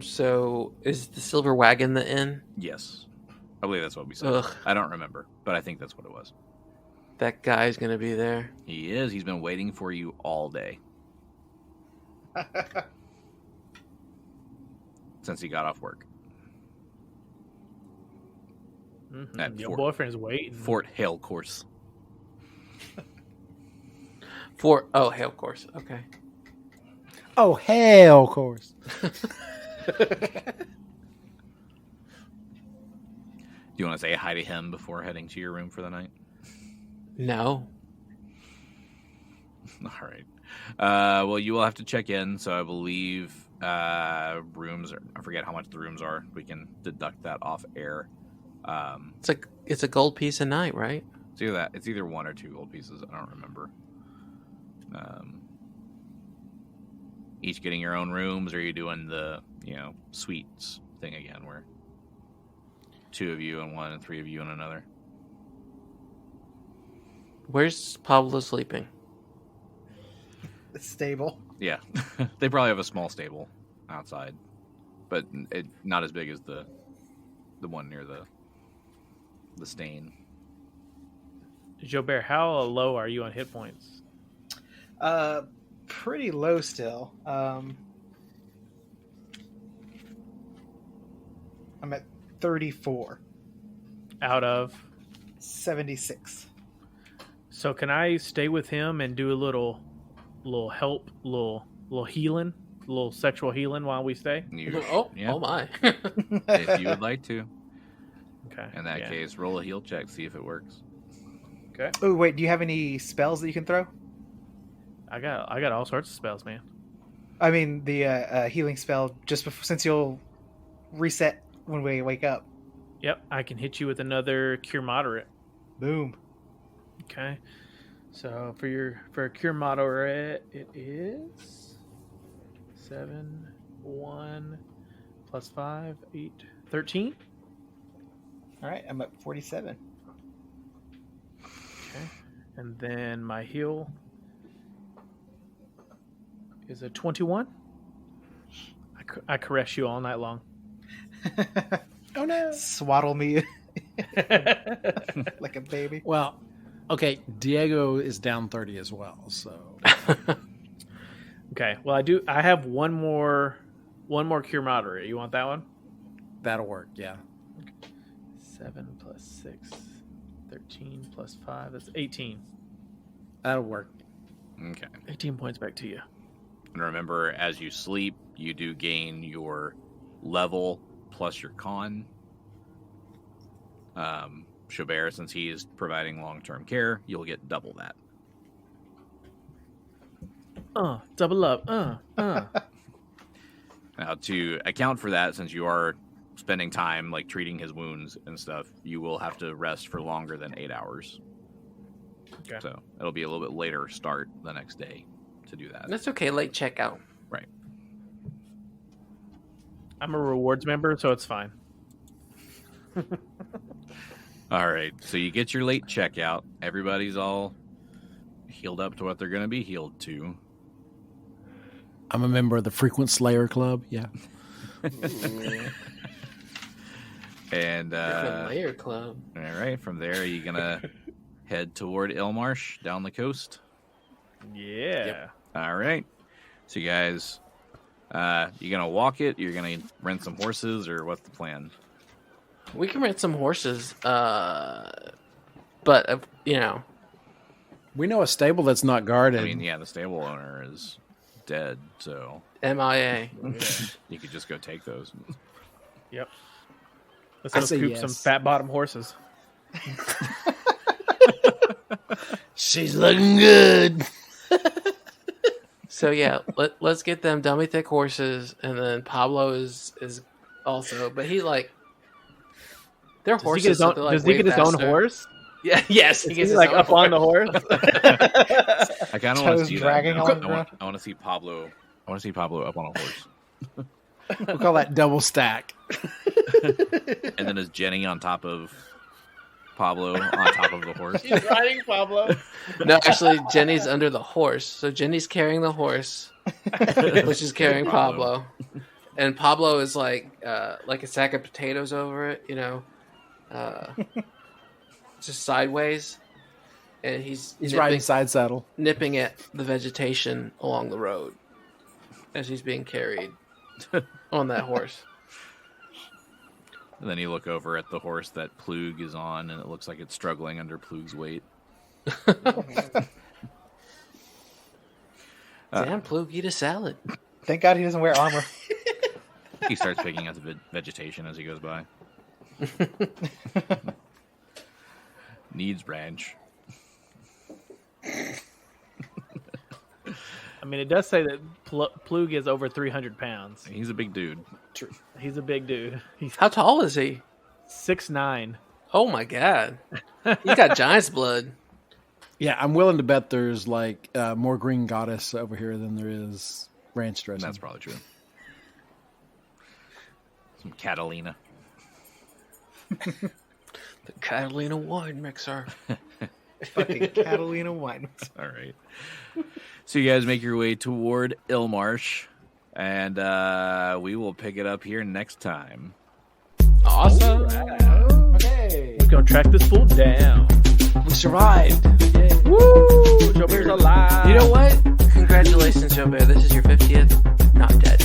So is the Silver Wagon the inn?
Yes. I believe that's what we said.
Ugh.
I don't remember, but I think that's what it was.
That guy's going to be there.
He is. He's been waiting for you all day. Since he got off work.
Mm-hmm.
At
Your
Fort-
boyfriend's waiting.
Fort Hale Course.
Hail Course. Okay.
Oh, hell, of course.
Do you want to say hi to him before heading to your room for the night?
No.
All right. Well, you will have to check in. So I believe rooms are, I forget how much the rooms are. We can deduct that off air.
It's a gold piece a night, right?
It's either that. It's either 1 or 2 gold pieces. I don't remember. Each getting your own rooms, or are you doing the suites thing again, where 2 of you in one and 3 of you in another?
Where's Pablo sleeping?
It's stable.
Yeah, they probably have a small stable outside, but not as big as the one near the stain.
Xo'bere, how low are you on hit points?
Pretty low still. I'm at 34.
Out of?
76.
So can I stay with him and do a little help, little healing, little sexual healing while we stay?
Oh my.
If you would like to.
Okay.
In that case, roll a heal check, see if it works.
Okay.
Oh wait, do you have any spells that you can throw?
I got all sorts of spells, man.
I mean, the healing spell just before, since you'll reset when we wake up.
Yep, I can hit you with another Cure Moderate.
Boom.
Okay. So for a cure moderate, it is 7, 1, plus 5, 8, 13.
All right, I'm at 47.
Okay. And then my heal is a 21. I caress you all night long.
Oh no! Swaddle me like a baby.
Well, okay, Diego is down 30 as well, so
Okay. Well, I have one more cure moderate. You want that one?
that'll work. Yeah.
7 plus 6, 13 plus 5. That's 18.
That'll work.
Okay.
18 points back to you.
And remember, as you sleep, you do gain your level plus your con. Xo'bere, since he is providing long-term care, you'll get double that.
Double up.
Now, to account for that, since you are spending time like treating his wounds and stuff, you will have to rest for longer than 8 hours.
Okay.
So it'll be a little bit later start the next day to do that.
That's okay. Late checkout.
Right.
I'm a rewards member, so it's fine.
All right. So you get your late checkout. Everybody's all healed up to what they're going to be healed to.
I'm a member of the Frequent Slayer Club. Yeah.
And
Different layer club.
all right, from there, are you gonna head toward Ilmarsh down the coast?
Yeah.
Yep.
All right. So you guys, you gonna walk it? You're gonna rent some horses, or what's the plan?
We can rent some horses, but
We know a stable that's not guarded.
I mean, yeah, the stable owner is dead, so
MIA.
you could just go take those.
Yep. Let's
I
go
say
scoop
yes.
some fat bottom horses.
She's looking good.
So yeah, let's get them dummy thick horses, and then Pablo is also, but he like their
Does
horses.
he get his own,
so they're, like,
does he
way
get his own
faster.
horse?
Yeah, yes, he
Is
gets
he
his
like
own
up on the
horse.
horse?
I kind of want to
Toes
see
dragging
that.
along the ground.
I want to see Pablo. I want to see Pablo up on a horse,
We'll call that double stack.
and then is Genny on top of Pablo on top of the horse?
He's riding Pablo.
No, actually, Jenny's under the horse. So Jenny's carrying the horse, which is carrying Pablo, and Pablo is like a sack of potatoes over it, just sideways, and he's
riding side saddle.
nipping at the vegetation along the road as he's being carried on that horse.
And then you look over at the horse that Plug is on, and it looks like it's struggling under Plug's weight.
Damn, Plug, eat a salad.
Thank God he doesn't wear armor.
He starts picking at the vegetation as he goes by. Needs ranch.
I mean, it does say that Plug is over 300 pounds.
He's a big dude.
He's a big dude. He's
How tall is he?
6'9".
Oh my god, he's got giant's blood.
Yeah, I'm willing to bet there's like more green goddess over here than there is ranch dressing.
That's probably true. Some Catalina.
The Catalina wine mixer.
Fucking Catalina wine.
All right. So you guys make your way toward Ilmarsh, and we will pick it up here next time.
Awesome.
Okay.
We're gonna track this fool down.
We survived.
Woo! Xo'bere's alive.
You know what? Congratulations, Xo'bere. This is your 50th. Not dead.